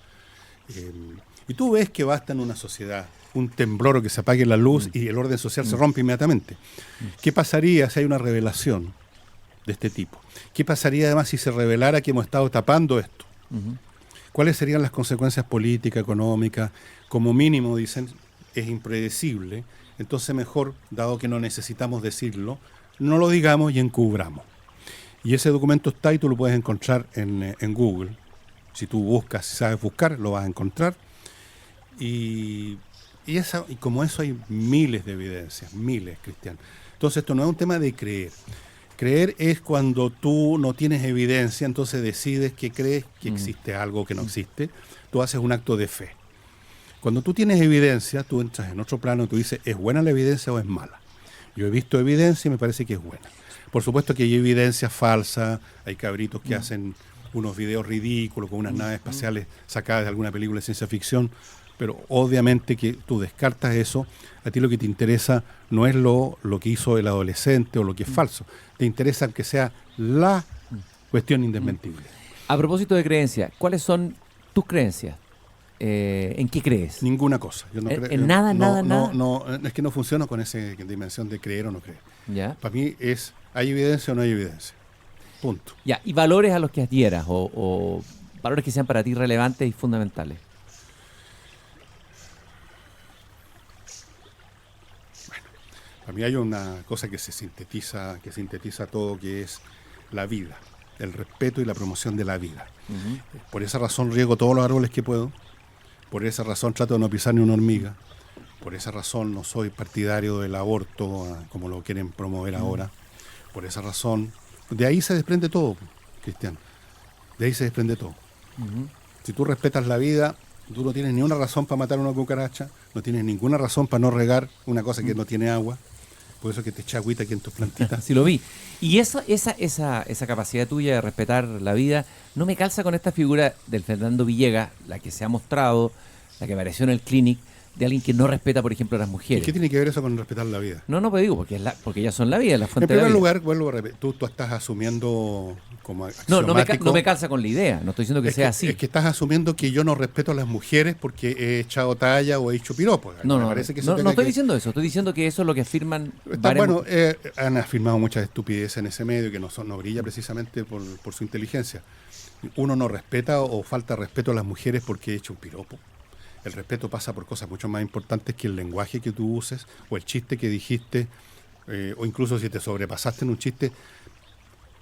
Y tú ves que basta en una sociedad un temblor o que se apague la luz y el orden social se rompe inmediatamente. ¿Qué pasaría si hay una revelación de este tipo? ¿Qué pasaría además si se revelara que hemos estado tapando esto? ¿Cuáles serían las consecuencias políticas, económicas? Como mínimo, dicen, es impredecible. Entonces mejor, dado que no necesitamos decirlo, no lo digamos y encubramos. Y ese documento está y tú lo puedes encontrar en Google. Si tú buscas, si sabes buscar, lo vas a encontrar. Y como eso hay miles de evidencias, miles, Cristian. Entonces esto no es un tema de creer. Creer es cuando tú no tienes evidencia, entonces decides que crees que existe algo que no existe. Tú haces un acto de fe. Cuando tú tienes evidencia, tú entras en otro plano y tú dices: ¿es buena la evidencia o es mala? Yo he visto evidencia y me parece que es buena. Por supuesto que hay evidencia falsa, hay cabritos que hacen unos videos ridículos con unas naves espaciales sacadas de alguna película de ciencia ficción, pero obviamente que tú descartas eso. A ti lo que te interesa no es lo que hizo el adolescente o lo que es falso, te interesa que sea la cuestión indesmentible. A propósito de creencias, ¿cuáles son tus creencias? ¿En qué crees? Ninguna cosa. Yo no ¿En nada? No, es que no funciona con esa dimensión de creer o no creer. ¿Ya? Para mí es: ¿hay evidencia o no hay evidencia? Punto. Ya, ¿y valores a los que adhieras o valores que sean para ti relevantes y fundamentales? Bueno, para mí hay una cosa que sintetiza todo, que es la vida, el respeto y la promoción de la vida. Por esa razón riego todos los árboles que puedo. Por esa razón trato de no pisar ni una hormiga. Por esa razón no soy partidario del aborto, como lo quieren promover ahora. Por esa razón, de ahí se desprende todo, Cristian. De ahí se desprende todo. Si tú respetas la vida, tú no tienes ni una razón para matar una cucaracha, no tienes ninguna razón para no regar una cosa que no tiene agua. Por eso que te echa agüita aquí en tus plantitas. Sí, lo vi. Y esa capacidad tuya de respetar la vida no me calza con esta figura del Fernando Villegas, la que se ha mostrado, la que apareció en el Clinic, de alguien que no respeta, por ejemplo, a las ¿Y mujeres. qué tiene que ver eso con respetar la vida? No, pues digo, porque ellas son la vida, la En fuente de la primer vida. lugar, vuelvo a repetir, tú estás asumiendo como No axiomático. me calza con la idea, no estoy diciendo que sea así. Es que estás asumiendo que yo no respeto a las mujeres porque he echado talla o he hecho piropos. No, Me no, parece que eso no, tenga no estoy que- diciendo eso, estoy diciendo que eso es lo que afirman Está varias bueno, han afirmado muchas estupideces en ese medio que no brilla precisamente por su inteligencia. Uno no respeta o falta respeto a las mujeres porque he hecho un piropo. El respeto pasa por cosas mucho más importantes que el lenguaje que tú uses o el chiste que dijiste, o incluso si te sobrepasaste en un chiste.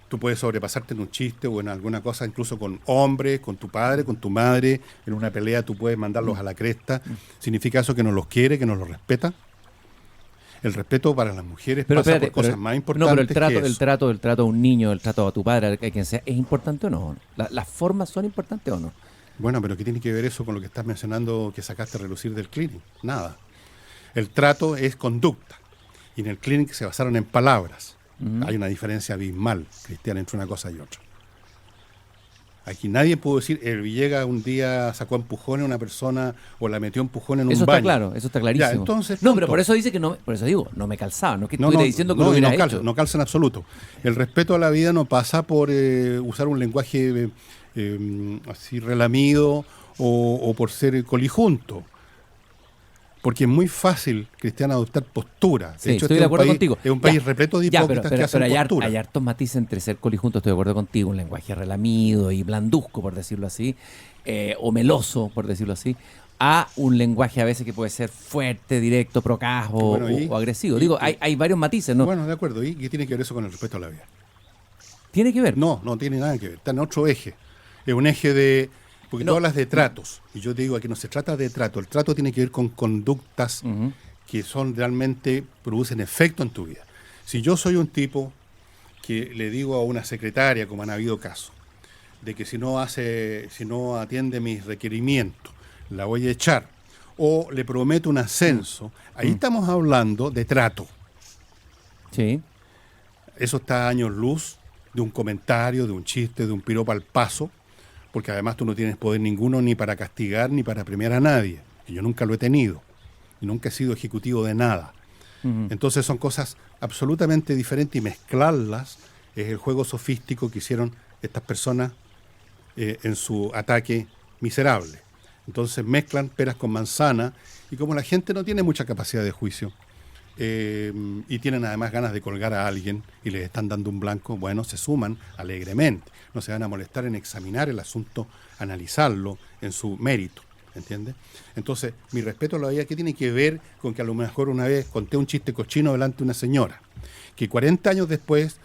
Tú puedes sobrepasarte en un chiste o en alguna cosa, incluso con hombres, con tu padre, con tu madre. En una pelea tú puedes mandarlos a la cresta. ¿Significa eso que no los quiere, que no los respeta? El respeto para las mujeres pasa por cosas más importantes. No, pero que eso. el trato a un niño, el trato a tu padre, a quien sea, ¿es importante o no? ¿Las formas son importantes o no? Bueno, pero ¿qué tiene que ver eso con lo que estás mencionando que sacaste a relucir del clinic? Nada. El trato es conducta. Y en el clinic se basaron en palabras. Hay una diferencia abismal, Cristian, entre una cosa y otra. Aquí nadie pudo decir, el Villegas un día sacó empujones a una persona o la metió empujones en un Eso baño. está claro, eso está clarísimo. Ya, entonces, no, pero punto. por eso dice que no, por eso digo, no me calzaba, no es que No, estuviera diciendo que lo hubiera calza, hecho. no calza en absoluto. El respeto a la vida no pasa por usar un lenguaje así relamido o por ser colijunto. Porque es muy fácil, Cristian, adoptar postura. Sí, estoy este de es un acuerdo país- contigo. Es un país Ya, repleto de ya, hipócritas que hacen hay, postura. hay hartos matices entre ser colijunto, estoy de acuerdo contigo, un lenguaje relamido y blanduzco, por decirlo así, o meloso, por decirlo así, a un lenguaje a veces que puede ser fuerte, directo, procaz Bueno, o agresivo. Digo, hay varios matices, ¿no? Bueno, de acuerdo. ¿Y qué tiene que ver eso con el respeto a la vida? Tiene que ver. No tiene nada que ver. Está en otro eje. Es un eje de... Porque No. tú hablas de tratos. Y yo te digo, aquí no se trata de trato. El trato tiene que ver con conductas Ujú. que son realmente, producen efecto en tu vida. Si yo soy un tipo que le digo a una secretaria, como han habido casos, de que si no atiende mis requerimientos, la voy a echar, o le prometo un ascenso, ahí estamos hablando de trato. Sí. Eso está a años luz de un comentario, de un chiste, de un piropo al paso, porque además tú no tienes poder ninguno ni para castigar ni para premiar a nadie. Y yo nunca lo he tenido. Y nunca he sido ejecutivo de nada. Ujú. Entonces son cosas absolutamente diferentes y mezclarlas es el juego sofístico que hicieron estas personas en su ataque miserable. Entonces mezclan peras con manzana y como la gente no tiene mucha capacidad de juicio y tienen además ganas de colgar a alguien y les están dando un blanco, bueno, se suman alegremente. No se van a molestar en examinar el asunto, analizarlo en su mérito. ¿Entiendes? Entonces, mi respeto a la vida, ¿qué tiene que ver con que a lo mejor una vez conté un chiste cochino delante de una señora? Que 40 años después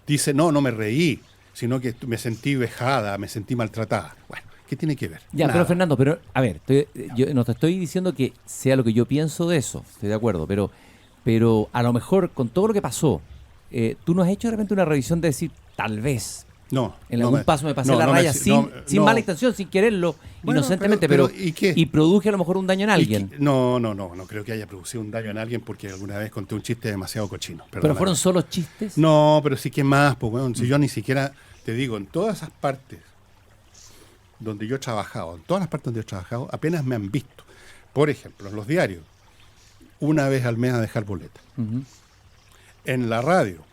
dice, no me reí, sino que me sentí vejada, me sentí maltratada. Bueno, ¿qué tiene que ver? Ya, Nada. pero Fernando, a ver, yo no te estoy diciendo que sea lo que yo pienso de eso, estoy de acuerdo, pero a lo mejor con todo lo que pasó, tú no has hecho de repente una revisión de decir, tal vez, No. en no algún paso me pasé no, la no raya me- sin no. mala intención, sin quererlo, Bueno, inocentemente, pero- pero, ¿y qué? y produje a lo mejor un daño en alguien. No creo que haya producido un daño en alguien porque alguna vez conté un chiste demasiado cochino. Pero perdóname. fueron solo chistes. No, pero sí que más, pues bueno, si yo ni siquiera, te digo, en todas esas partes donde yo he trabajado, en todas las partes donde he trabajado, apenas me han visto. Por ejemplo, en los diarios, una vez al mes a dejar boleta. Ujú. En la radio,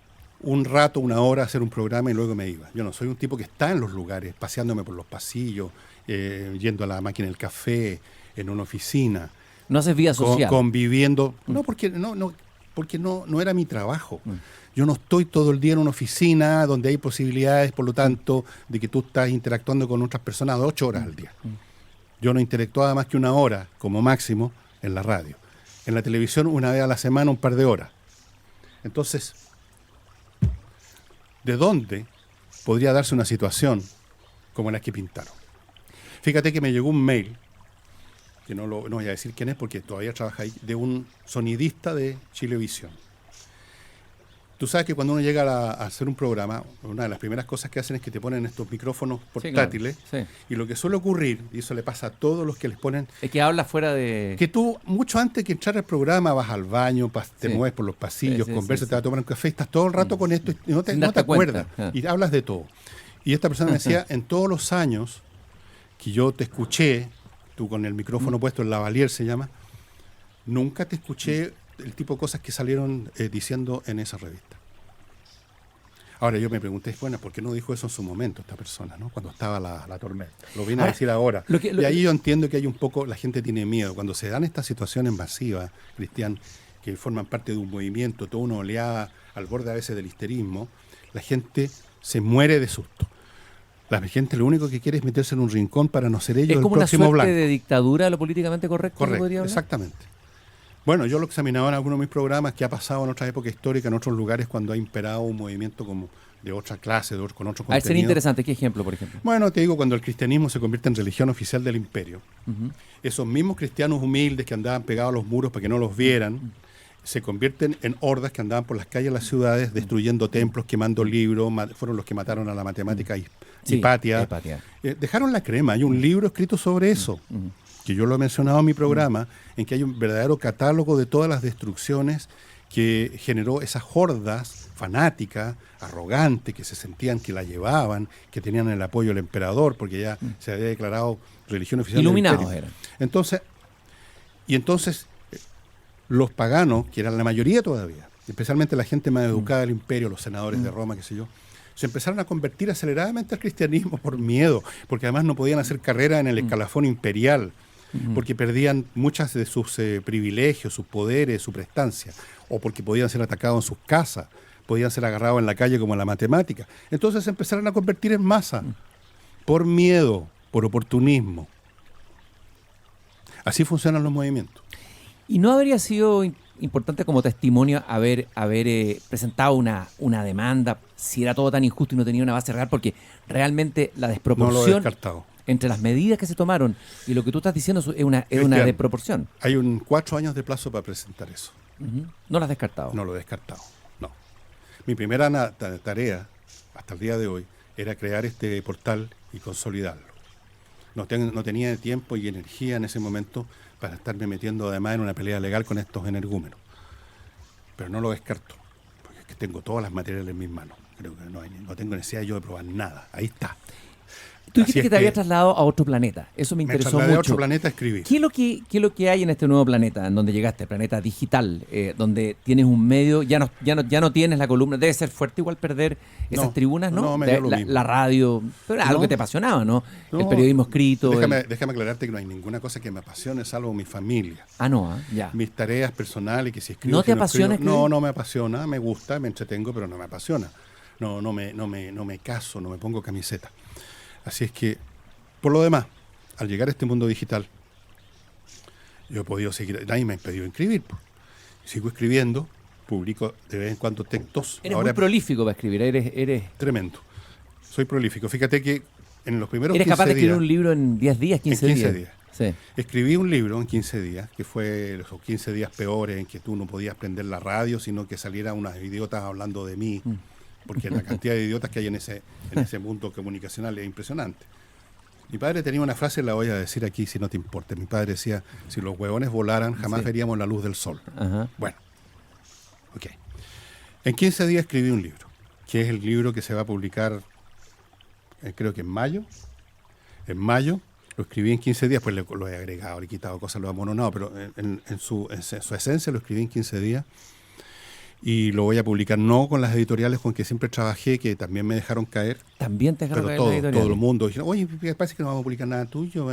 un rato, una hora a hacer un programa y luego me iba. Yo no soy un tipo que está en los lugares, paseándome por los pasillos, yendo a la máquina del café, en una oficina, No haces vida social. conviviendo. No, porque no era mi trabajo. Yo no estoy todo el día en una oficina donde hay posibilidades, por lo tanto, de que tú estás interactuando con otras personas 8 horas al día. Yo no interactuaba más que una hora, como máximo, en la radio. En la televisión, una vez a la semana, un par de horas. Entonces, ¿de dónde podría darse una situación como la que pintaron? Fíjate que me llegó un mail, que no voy a decir quién es porque todavía trabaja ahí, de un sonidista de Chilevisión. Tú sabes que cuando uno llega a hacer un programa, una de las primeras cosas que hacen es que te ponen estos micrófonos Sí, claro. portátiles. Sí. Y lo que suele ocurrir, y eso le pasa a todos los que les ponen, Es que habla fuera de... que tú, mucho antes que entrar al programa, vas al baño, te Sí. mueves por los pasillos, Sí, sí, conversas, sí, te vas a tomar un café, estás todo el rato con esto y no te Sin darte acuerdas. cuenta. Y hablas de todo. Y esta persona me decía, en todos los años que yo te escuché, tú con el micrófono puesto, el lavalier se llama, nunca te escuché el tipo de cosas que salieron diciendo en esa revista. Ahora yo me pregunté, bueno, ¿por qué no dijo eso en su momento esta persona, ¿no? Cuando estaba la tormenta? Lo viene a decir ahora. Y ahí yo entiendo que hay un poco, la gente tiene miedo. Cuando se dan estas situaciones masivas, Cristian, que forman parte de un movimiento, toda una oleada al borde a veces del histerismo, la gente se muere de susto. La gente lo único que quiere es meterse en un rincón para no ser ellos el próximo blanco. ¿Es como una suerte de dictadura lo políticamente correcto? Correcto, exactamente. Bueno, yo lo examinaba en algunos de mis programas, que ha pasado en otra época histórica, en otros lugares, cuando ha imperado un movimiento como de otra clase, con otro contenido. A ver, sería interesante. ¿Qué ejemplo, por ejemplo? Bueno, te digo, cuando el cristianismo se convierte en religión oficial del imperio, esos mismos cristianos humildes que andaban pegados a los muros para que no los vieran, se convierten en hordas que andaban por las calles de las ciudades, destruyendo templos, quemando libros, fueron los que mataron a la matemática Hipatia. Dejaron la crema. Hay un libro escrito sobre eso, que yo lo he mencionado en mi programa, en que hay un verdadero catálogo de todas las destrucciones que generó esas hordas fanáticas, arrogantes, que se sentían que la llevaban, que tenían el apoyo del emperador, porque ya se había declarado religión oficial. Iluminados eran. Entonces, los paganos, que eran la mayoría todavía, especialmente la gente más educada del imperio, los senadores de Roma, qué sé yo, se empezaron a convertir aceleradamente al cristianismo por miedo, porque además no podían hacer carrera en el escalafón imperial, porque perdían muchas de sus privilegios, sus poderes, su prestancia, o porque podían ser atacados en sus casas, podían ser agarrados en la calle como en la matemática. Entonces se empezaron a convertir en masa, por miedo, por oportunismo. Así funcionan los movimientos. ¿Y no habría sido importante como testimonio haber presentado una demanda, si era todo tan injusto y no tenía una base real? Porque realmente la desproporción... No lo he descartado. Entre las medidas que se tomaron y lo que tú estás diciendo es una desproporción. Hay 4 años de plazo para presentar eso. ¿No lo has descartado? No lo he descartado, no. Mi primera tarea, hasta el día de hoy, era crear este portal y consolidarlo. No tenía tiempo y energía en ese momento para estarme metiendo además en una pelea legal con estos energúmenos. Pero no lo descarto, porque es que tengo todas las materiales en mis manos. Creo que no tengo necesidad yo de probar nada. Ahí está. Tú dijiste que te habías trasladado a otro planeta. Eso me interesó mucho. Me trasladé a otro planeta a escribir. ¿Qué es lo que hay en este nuevo planeta, en donde llegaste, planeta digital, donde tienes un medio, ya no tienes la columna? Debe ser fuerte igual perder esas tribunas, ¿no? No, me dio lo mismo. La radio, pero era algo que te apasionaba, ¿no? El periodismo escrito. Déjame aclararte que no hay ninguna cosa que me apasione salvo mi familia. Ya. Mis tareas personales, que si escribo... ¿No te apasiona escribir? No me apasiona, me gusta, me entretengo, pero no me apasiona. No me caso, no me pongo camiseta. Así es que, por lo demás, al llegar a este mundo digital, yo he podido seguir, nadie me ha impedido escribir. Sigo escribiendo, publico de vez en cuando textos. Eres muy prolífico para escribir, eres... Tremendo. Soy prolífico. Fíjate que en los primeros 15 días... ¿Eres capaz de escribir un libro en 10 días, 15 días? En 15 días. Sí. Escribí un libro en 15 días, que fue esos 15 días peores en que tú no podías prender la radio, sino que salieran unas idiotas hablando de mí. Porque la cantidad de idiotas que hay en ese mundo comunicacional es impresionante. Mi padre tenía una frase, la voy a decir aquí si no te importa. Mi padre decía, si los huevones volaran, jamás veríamos la luz del sol. Bueno, ok. En 15 días escribí un libro, que es el libro que se va a publicar, creo que en mayo. En mayo, lo escribí en 15 días, pues lo he agregado, le he quitado cosas, lo he amononado, pero en su esencia lo escribí en 15 días. Y lo voy a publicar no con las editoriales con que siempre trabajé, que también me dejaron caer. También te dejaron caer las editoriales. Todo el mundo dijeron, oye, parece que no vamos a publicar nada tuyo.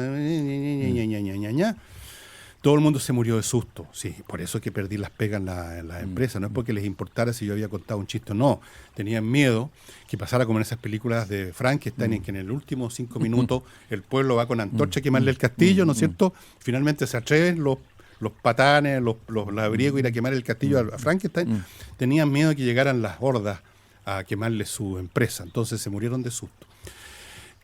Todo el mundo se murió de susto. Sí, por eso es que perdí las pegas en las empresas. No es porque les importara si yo había contado un chiste o no. Tenían miedo que pasara como en esas películas de Frankenstein, en que en el último 5 minutos el pueblo va con antorcha a quemarle el castillo, ¿no es cierto? Finalmente se atreven los patanes, los labriegos ir a quemar el castillo a Frankenstein, tenían miedo de que llegaran las hordas a quemarle su empresa. Entonces se murieron de susto.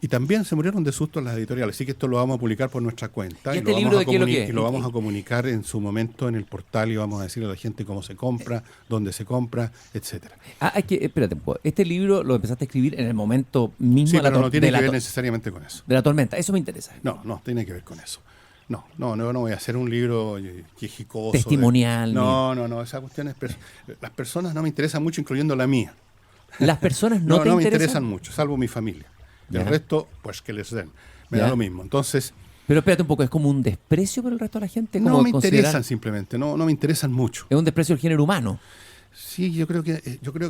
Y también se murieron de susto las editoriales. Así que esto lo vamos a publicar por nuestra cuenta. ¿Y este libro de qué es lo que es? Y lo vamos a comunicar en su momento en el portal y vamos a decirle a la gente cómo se compra, dónde se compra, etcétera. Espérate, este libro lo empezaste a escribir en el momento mismo sí, pero no tiene que ver necesariamente con eso. De la tormenta, eso me interesa. No tiene que ver con eso. No voy a hacer un libro quejicoso. Testimonial. No, esa cuestión es... Las personas no me interesan mucho, incluyendo la mía. ¿Las personas no te me interesan mucho, salvo mi familia. Del resto, pues que les den. Me da lo mismo. Entonces, Pero espérate un poco, ¿es como un desprecio por el resto de la gente? No Como me considerar- interesan simplemente, no me interesan mucho. Es un desprecio del género humano. Sí, yo creo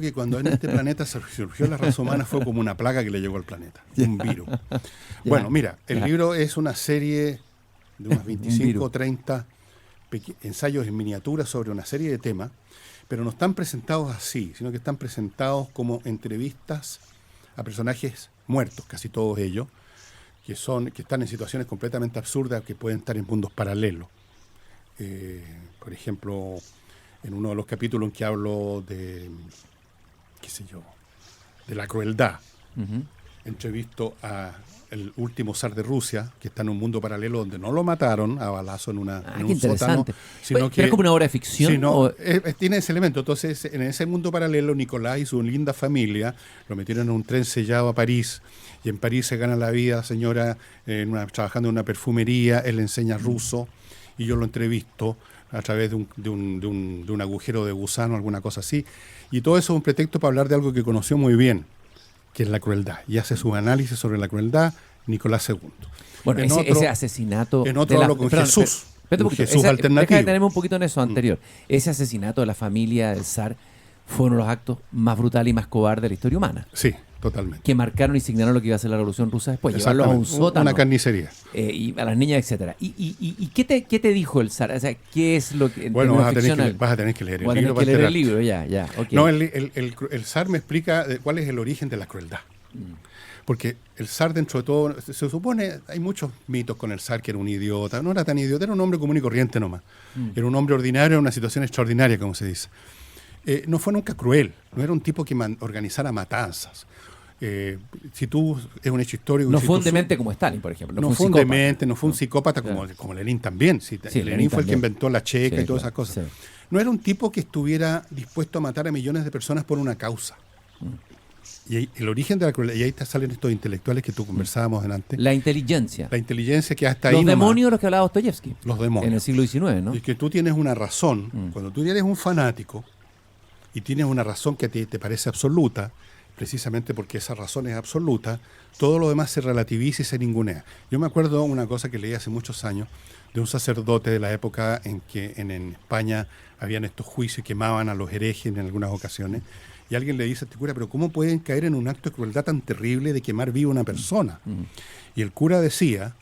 que cuando en este planeta surgió la raza humana fue como una plaga que le llegó al planeta, un virus. Bueno, mira, el libro es una serie de unos 25 o 30 ensayos en miniatura sobre una serie de temas, pero no están presentados así, sino que están presentados como entrevistas a personajes muertos, casi todos ellos, que están en situaciones completamente absurdas, que pueden estar en mundos paralelos. Por ejemplo, en uno de los capítulos en que hablo de, qué sé yo, de la crueldad, entrevisto a el último zar de Rusia, que está en un mundo paralelo donde no lo mataron a balazo en un qué sótano, interesante. sino ¿Pero es como una obra de ficción? sino, o- tiene ese elemento. Entonces, en ese mundo paralelo, Nicolás y su linda familia lo metieron en un tren sellado a París, y en París se gana la vida, señora, trabajando en una perfumería, él le enseña ruso, y yo lo entrevisto a través de un agujero de gusano, alguna cosa así, y todo eso es un pretexto para hablar de algo que conoció muy bien, que es la crueldad, y hace sus análisis sobre la crueldad Nicolás II. Bueno, En ese asesinato... en otro hablo con Jesús, espérate un un poquito, Jesús alternativo. Deja de tenerme un poquito en eso anterior. Ese asesinato de la familia del zar fue uno de los actos más brutales y más cobardes de la historia humana, Sí, totalmente. que marcaron y signaron lo que iba a ser la Revolución Rusa después, llevarlos a un Exactamente, sótano, una carnicería. y a las niñas, etcétera. ¿Y qué te dijo el zar? O sea, ¿qué es lo que... en Bueno, términos vas ficcionales? a tener que leer el Voy a tener libro. que para leer el enterarte. libro, ya, ok. No, el zar me explica cuál es el origen de la crueldad. Porque el zar, dentro de todo, se supone, hay muchos mitos con el zar, que era un idiota. No era tan idiota, era un hombre común y corriente nomás. Era un hombre ordinario en una situación extraordinaria, como se dice. No fue nunca cruel, no era un tipo que organizara matanzas. Si tú es un hecho histórico... No si fue tú un demente como Stalin, por ejemplo. no fue un psicópata. demente, no fue un Sí. psicópata Claro. como Lenin también. Sí, Sí, Lenin fue el que también. inventó la checa Sí, y todas claro, esas cosas. sí. No era un tipo que estuviera dispuesto a matar a millones de personas por una causa. Y ahí, el origen de la crueldad, y ahí salen estos intelectuales que tú conversábamos antes, La inteligencia. la inteligencia que hasta ahí Los nomás, demonios de los que hablaba Dostoyevsky. los demonios. En el siglo XIX, ¿no? Y que tú tienes una razón, cuando tú eres un fanático y tienes una razón que te parece absoluta, precisamente porque esa razón es absoluta, todo lo demás se relativiza y se ningunea. Yo me acuerdo una cosa que leí hace muchos años de un sacerdote de la época en que en España habían estos juicios y quemaban a los herejes en algunas ocasiones, y alguien le dice a este cura, pero ¿cómo pueden caer en un acto de crueldad tan terrible de quemar viva a una persona? Y el cura decía,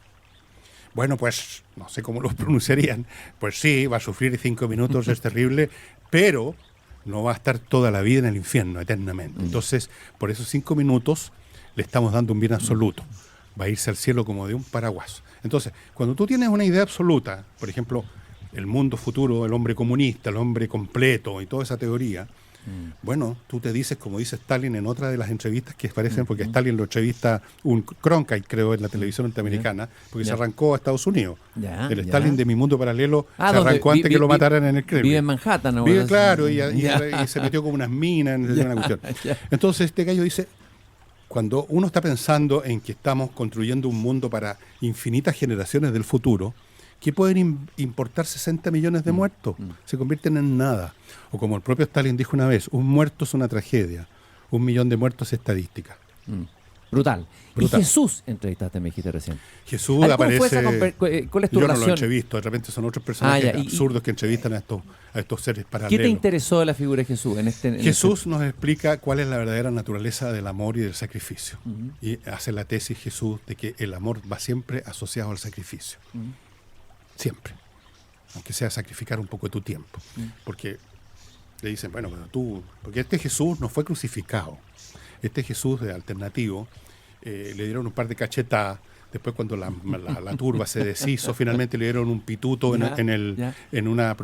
bueno, pues, no sé cómo lo pronunciarían, pues sí, va a sufrir 5 minutos, es terrible, pero no va a estar toda la vida en el infierno, eternamente. Entonces, por esos 5 minutos le estamos dando un bien absoluto. Va a irse al cielo como de un paraguas. Entonces, cuando tú tienes una idea absoluta, por ejemplo, el mundo futuro, el hombre comunista, el hombre completo y toda esa teoría, bueno, tú te dices, como dice Stalin en otra de las entrevistas que aparecen, porque Stalin lo entrevista un Cronkite, creo, en la televisión norteamericana, porque se arrancó a Estados Unidos. Ya, El ya. Stalin de Mi Mundo Paralelo se donde arrancó antes que lo mataran en el Kremlin. Vive en Manhattan. ¿no? Vive, claro, y Ya. se metió como unas minas en una cuestión. Ya. Entonces este gallo dice, cuando uno está pensando en que estamos construyendo un mundo para infinitas generaciones del futuro, ¿qué pueden importar 60 millones de muertos? Se convierten en nada. O como el propio Stalin dijo una vez, un muerto es una tragedia, 1 millón de muertos es estadística. Brutal. Brutal. Y Jesús, entrevistaste, me dijiste recién. Jesús ¿Cómo aparece... fue esa ¿Cuál es tu Yo no lo relación? entrevisto, de repente son otros personajes ya, y- absurdos que entrevistan a estos seres ¿Qué paralelos. te interesó de la figura de Jesús en este? Jesús nos explica cuál es la verdadera naturaleza del amor y del sacrificio. Y hace la tesis Jesús de que el amor va siempre asociado al sacrificio. Siempre. Aunque sea sacrificar un poco de tu tiempo. Porque le dicen, bueno, pero tú... Porque este Jesús no fue crucificado. Este Jesús de alternativo, le dieron un par de cachetadas. Después cuando la turba se deshizo, finalmente le dieron un pituto Ya, ya. en una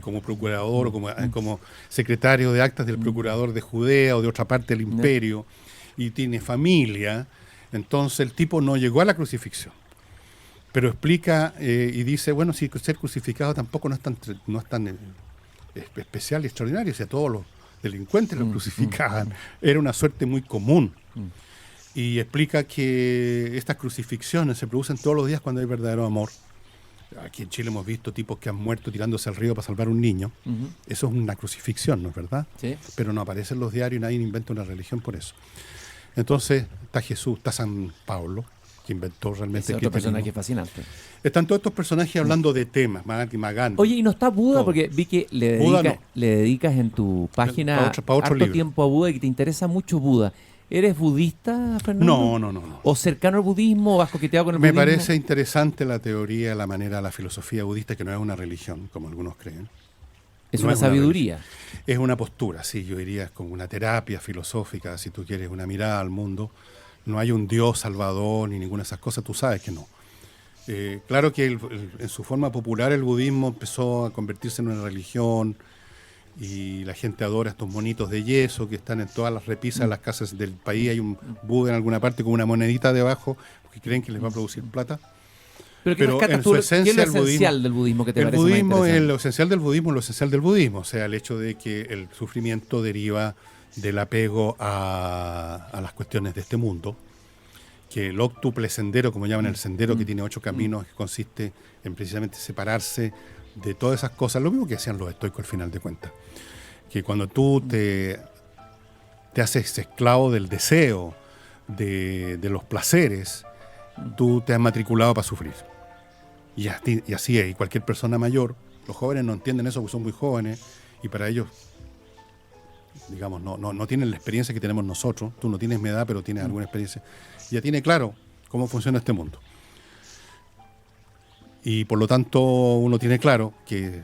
como procurador o como secretario de actas del procurador de Judea o de otra parte del imperio, y tiene familia. Entonces el tipo no llegó a la crucifixión. Pero explica y dice, bueno, si ser crucificado tampoco no es tan especial y extraordinario. O sea, todos los delincuentes lo crucificaban. Era una suerte muy común. Y explica que estas crucifixiones se producen todos los días cuando hay verdadero amor. Aquí en Chile hemos visto tipos que han muerto tirándose al río para salvar a un niño. Eso es una crucifixión, ¿no es verdad? Sí. Pero no aparece en los diarios y nadie inventa una religión por eso. Entonces está Jesús, está San Pablo, que inventó realmente Ese el otro cristianismo. personaje fascinante. Están todos estos personajes hablando de temas, Mahatma Gandhi. Oye, ¿y no está Buda? Todo. Porque vi que Buda no. le dedicas en tu página Pa' otro harto libro. tiempo a Buda y que te interesa mucho Buda. ¿Eres budista, Fernando? No. ¿O cercano al budismo o has coqueteado con el Me budismo? parece interesante la teoría, la manera, la filosofía budista, que no es una religión, como algunos creen. Es no una es una sabiduría. Es una postura, sí, yo diría, es como una terapia filosófica, si tú quieres, una mirada al mundo. No hay un Dios salvador ni ninguna de esas cosas, tú sabes que no. Claro que en su forma popular el budismo empezó a convertirse en una religión y la gente adora estos monitos de yeso que están en todas las repisas de las casas del país. Hay un Buda en alguna parte con una monedita debajo porque creen que les va a producir plata. Pero ¿qué Pero rescatas en tú? su ¿Qué esencia es lo el budismo- esencial del budismo que te El parece más budismo, interesante? lo esencial del budismo es lo esencial del budismo, o sea, el hecho de que el sufrimiento deriva del apego a las cuestiones de este mundo, que el óctuple sendero, como llaman el sendero, que tiene 8 caminos, que consiste en precisamente separarse de todas esas cosas, lo mismo que hacían los estoicos al final de cuentas, que cuando tú te haces esclavo del deseo, de los placeres, tú te has matriculado para sufrir. Y así es, y cualquier persona mayor, los jóvenes no entienden eso porque son muy jóvenes, y para ellos, digamos, no tienen la experiencia que tenemos nosotros. Tú no tienes mi edad, pero tienes alguna experiencia. Ya tiene claro cómo funciona este mundo. Y por lo tanto, uno tiene claro que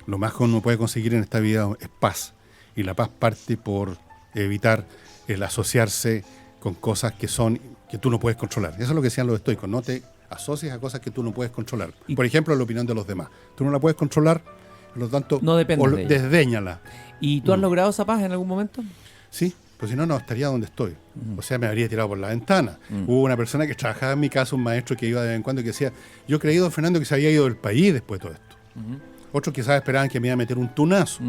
lo más que uno puede conseguir en esta vida es paz. Y la paz parte por evitar el asociarse con cosas que tú no puedes controlar. Eso es lo que decían los estoicos, no te asocies a cosas que tú no puedes controlar. Por ejemplo, la opinión de los demás. Tú no la puedes controlar, por lo tanto, No dependes de ella. desdéñala. ¿Y tú has logrado esa paz en algún momento? Sí, pues si no, no estaría donde estoy. O sea, me habría tirado por la ventana. Hubo una persona que trabajaba en mi casa, un maestro que iba de vez en cuando y que decía, yo creí, don Fernando, que se había ido del país después de todo esto. Otros quizás esperaban que me iba a meter un tunazo.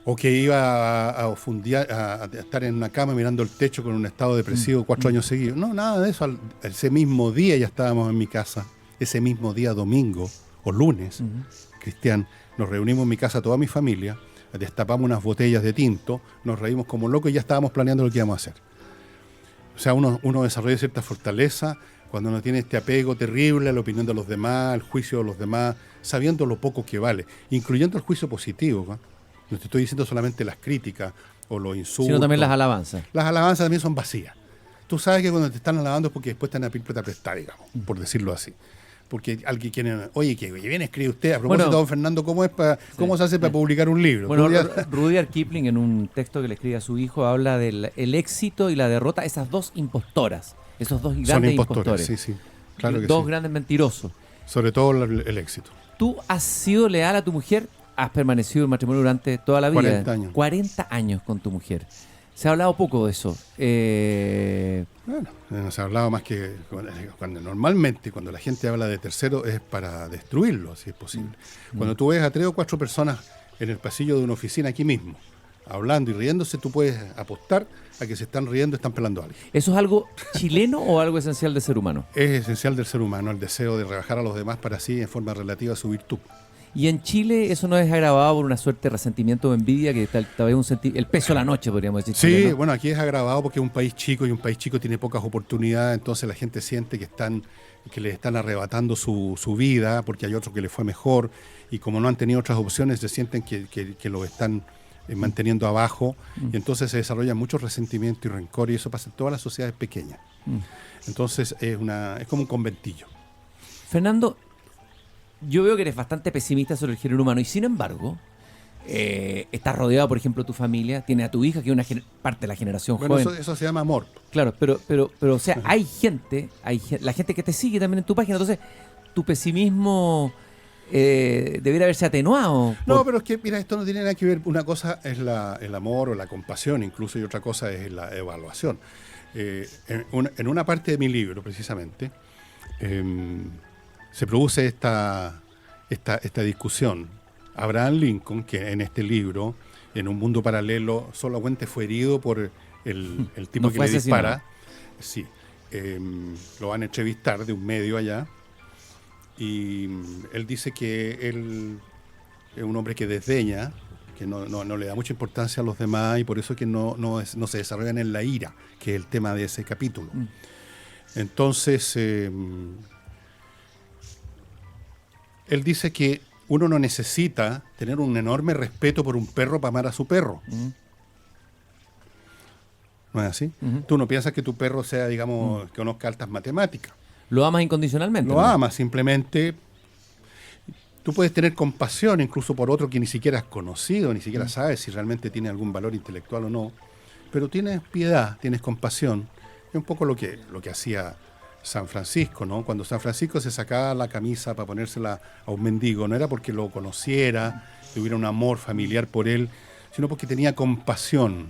O que iba a fundir, a estar en una cama mirando el techo con un estado depresivo 4 años seguidos. No, nada de eso. Ese mismo día ya estábamos en mi casa. Ese mismo día, domingo o lunes, Cristian, nos reunimos en mi casa toda mi familia, destapamos unas botellas de tinto, nos reímos como locos y ya estábamos planeando lo que íbamos a hacer. O sea, uno desarrolla cierta fortaleza cuando uno tiene este apego terrible a la opinión de los demás, al juicio de los demás, sabiendo lo poco que vale, incluyendo el juicio positivo, ¿no? No te estoy diciendo solamente las críticas o los insultos. Sino también las alabanzas. Las alabanzas también son vacías. Tú sabes que cuando te están alabando es porque después te van a pedir plata prestada, digamos, por decirlo así. Porque alguien quiere, oye, que bien escribe usted, a propósito, don Fernando, ¿cómo se hace para publicar un libro? Bueno, Rudyard Kipling, en un texto que le escribe a su hijo, habla del el éxito y la derrota, esas dos impostoras, esos dos grandes impostores. Sí, claro que dos sí. grandes mentirosos. Sobre todo el éxito. ¿Tú has sido leal a tu mujer? Has permanecido en matrimonio durante toda la vida. 40 años. 40 años con tu mujer. Se ha hablado poco de eso. Bueno, no se ha hablado más que normalmente cuando la gente habla de tercero es para destruirlo, si es posible. Cuando tú ves a 3 o 4 personas en el pasillo de una oficina aquí mismo, hablando y riéndose, tú puedes apostar a que se están riendo, están pelando a alguien. ¿Eso es algo chileno o algo esencial del ser humano? Es esencial del ser humano el deseo de rebajar a los demás para así, en forma relativa, subir tú. Y en Chile eso no es agravado por una suerte de resentimiento o envidia, que tal vez el peso de la noche, podríamos decir. Sí, chileno. bueno, aquí es agravado porque es un país chico y un país chico tiene pocas oportunidades, entonces la gente siente que les están arrebatando su vida porque hay otro que les fue mejor y como no han tenido otras opciones se sienten que lo están manteniendo abajo y entonces se desarrolla mucho resentimiento y rencor y eso pasa en todas las sociedades pequeñas. Entonces es como un conventillo. Fernando, yo veo que eres bastante pesimista sobre el género humano y sin embargo estás rodeado, por ejemplo, de tu familia, tienes a tu hija que es una parte de la generación Bueno, joven. eso se llama amor. Claro, pero o sea, hay gente, la gente que te sigue también en tu página, entonces tu pesimismo debería haberse atenuado. No, pero es que, mira, esto no tiene nada que ver. Una cosa es el amor o la compasión, incluso, y otra cosa es la evaluación. En una parte de mi libro, precisamente, se produce esta discusión. Abraham Lincoln, que en este libro, en un mundo paralelo, solamente fue herido por el tipo No que fue le asesinado. dispara. Sí. Lo van a entrevistar de un medio allá. Y él dice que él es un hombre que desdeña, que no le da mucha importancia a los demás y por eso que no se desarrollan en la ira, que es el tema de ese capítulo. Entonces, él dice que uno no necesita tener un enorme respeto por un perro para amar a su perro. ¿No es así? Tú no piensas que tu perro sea, digamos, que conozca altas matemáticas. Lo amas incondicionalmente. Lo amas, simplemente. Tú puedes tener compasión incluso por otro que ni siquiera has conocido, ni siquiera sabes si realmente tiene algún valor intelectual o no, pero tienes piedad, tienes compasión. Es un poco lo que hacía San Francisco, ¿no? Cuando San Francisco se sacaba la camisa para ponérsela a un mendigo, no era porque lo conociera, tuviera un amor familiar por él, sino porque tenía compasión.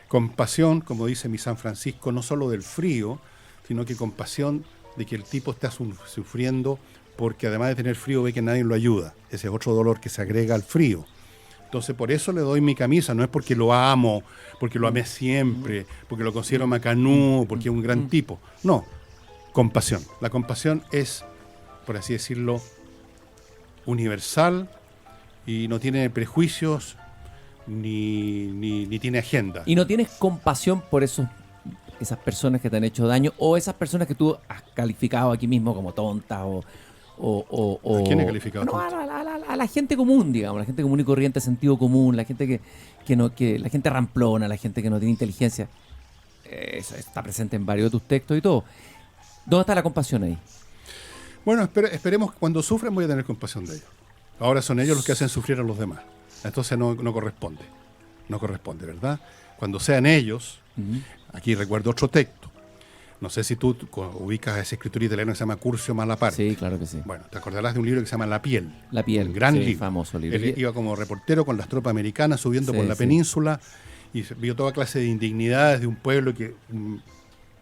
Compasión, como dice mi San Francisco, no solo del frío, sino que compasión de que el tipo está sufriendo porque además de tener frío ve que nadie lo ayuda. Ese es otro dolor que se agrega al frío. Entonces por eso le doy mi camisa, no es porque lo amo, porque lo amé siempre, porque lo considero macanudo, porque es un gran tipo. No, compasión. La compasión es, por así decirlo, universal y no tiene prejuicios ni tiene agenda. ¿Y no tienes compasión por esas personas que te han hecho daño o esas personas que tú has calificado aquí mismo como tontas o ¿A quién he calificado? No, a la gente común, digamos, la gente común y corriente, sentido común, la gente que la gente ramplona, la gente que no tiene inteligencia. Eso está presente en varios de tus textos y todo. ¿Dónde está la compasión ahí? Bueno, esperemos que cuando sufren voy a tener compasión de ellos. Ahora son ellos los que hacen sufrir a los demás. Entonces no corresponde. No corresponde, ¿verdad? Cuando sean ellos, aquí recuerdo otro texto. No sé si tú ubicas a ese escritor italiano que se llama Curcio Malaparte. Sí, claro que sí. Bueno, te acordarás de un libro que se llama La piel. La piel, un gran sí, libro. Famoso libro. Él iba como reportero con las tropas americanas subiendo por la península y vio toda clase de indignidades de un pueblo que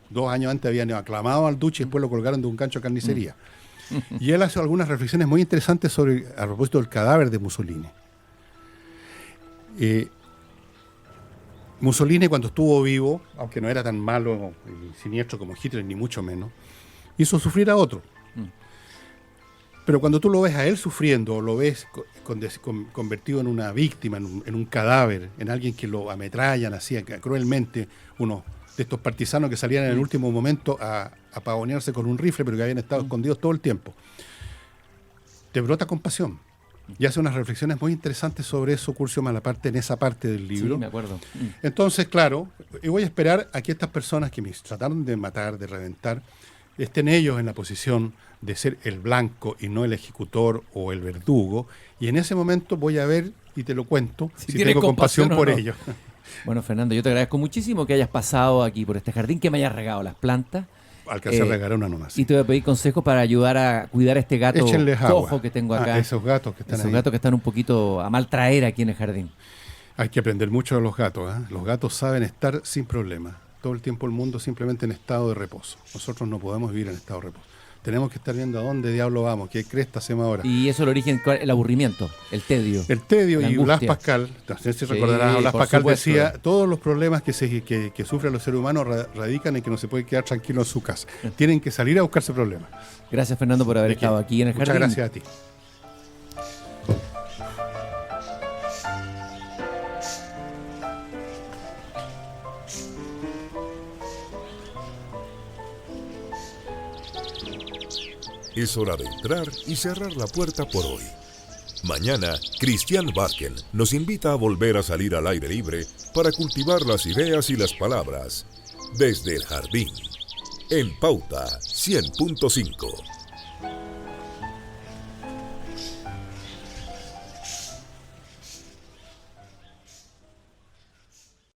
2 años antes habían aclamado al duce y después lo colgaron de un cancho de carnicería. Y él hace algunas reflexiones muy interesantes a propósito del cadáver de Mussolini. Mussolini, cuando estuvo vivo, aunque no era tan malo y siniestro como Hitler, ni mucho menos, hizo sufrir a otro. Pero cuando tú lo ves a él sufriendo, lo ves convertido en una víctima, en un cadáver, en alguien que lo ametrallan así cruelmente, unos de estos partisanos que salían en el último momento a pavonearse con un rifle, pero que habían estado escondidos todo el tiempo, te brota compasión. Y hace unas reflexiones muy interesantes sobre eso, Curcio Malaparte, en esa parte del libro. Sí, me acuerdo. Entonces, claro, y voy a esperar a que estas personas que me trataron de matar, de reventar, estén ellos en la posición de ser el blanco y no el ejecutor o el verdugo. Y en ese momento voy a ver, y te lo cuento, si tengo compasión por ellos. Bueno, Fernando, yo te agradezco muchísimo que hayas pasado aquí por este jardín, que me hayas regado las plantas. Alcancé a regar una nomás. Y te voy a pedir consejos para ayudar a cuidar a este gato cojo que tengo acá. Esos gatos que están ahí. Esos gatos que están un poquito a mal traer aquí en el jardín. Hay que aprender mucho de los gatos. Los gatos saben estar sin problemas. Todo el tiempo el mundo simplemente en estado de reposo. Nosotros no podemos vivir en estado de reposo. Tenemos que estar viendo a dónde diablo vamos, qué cresta hacemos ahora. Y eso es el origen, el aburrimiento, el tedio. El tedio, y Blas Pascal, no sé si recordarás, Blas Pascal decía, todos los problemas que sufren los seres humanos radican en que no se puede quedar tranquilo en su casa. Tienen que salir a buscarse problemas. Gracias, Fernando, por haber estado aquí en el jardín. Muchas gracias a ti. Es hora de entrar y cerrar la puerta por hoy. Mañana, Christian Barken nos invita a volver a salir al aire libre para cultivar las ideas y las palabras desde el jardín. En Pauta 100.5.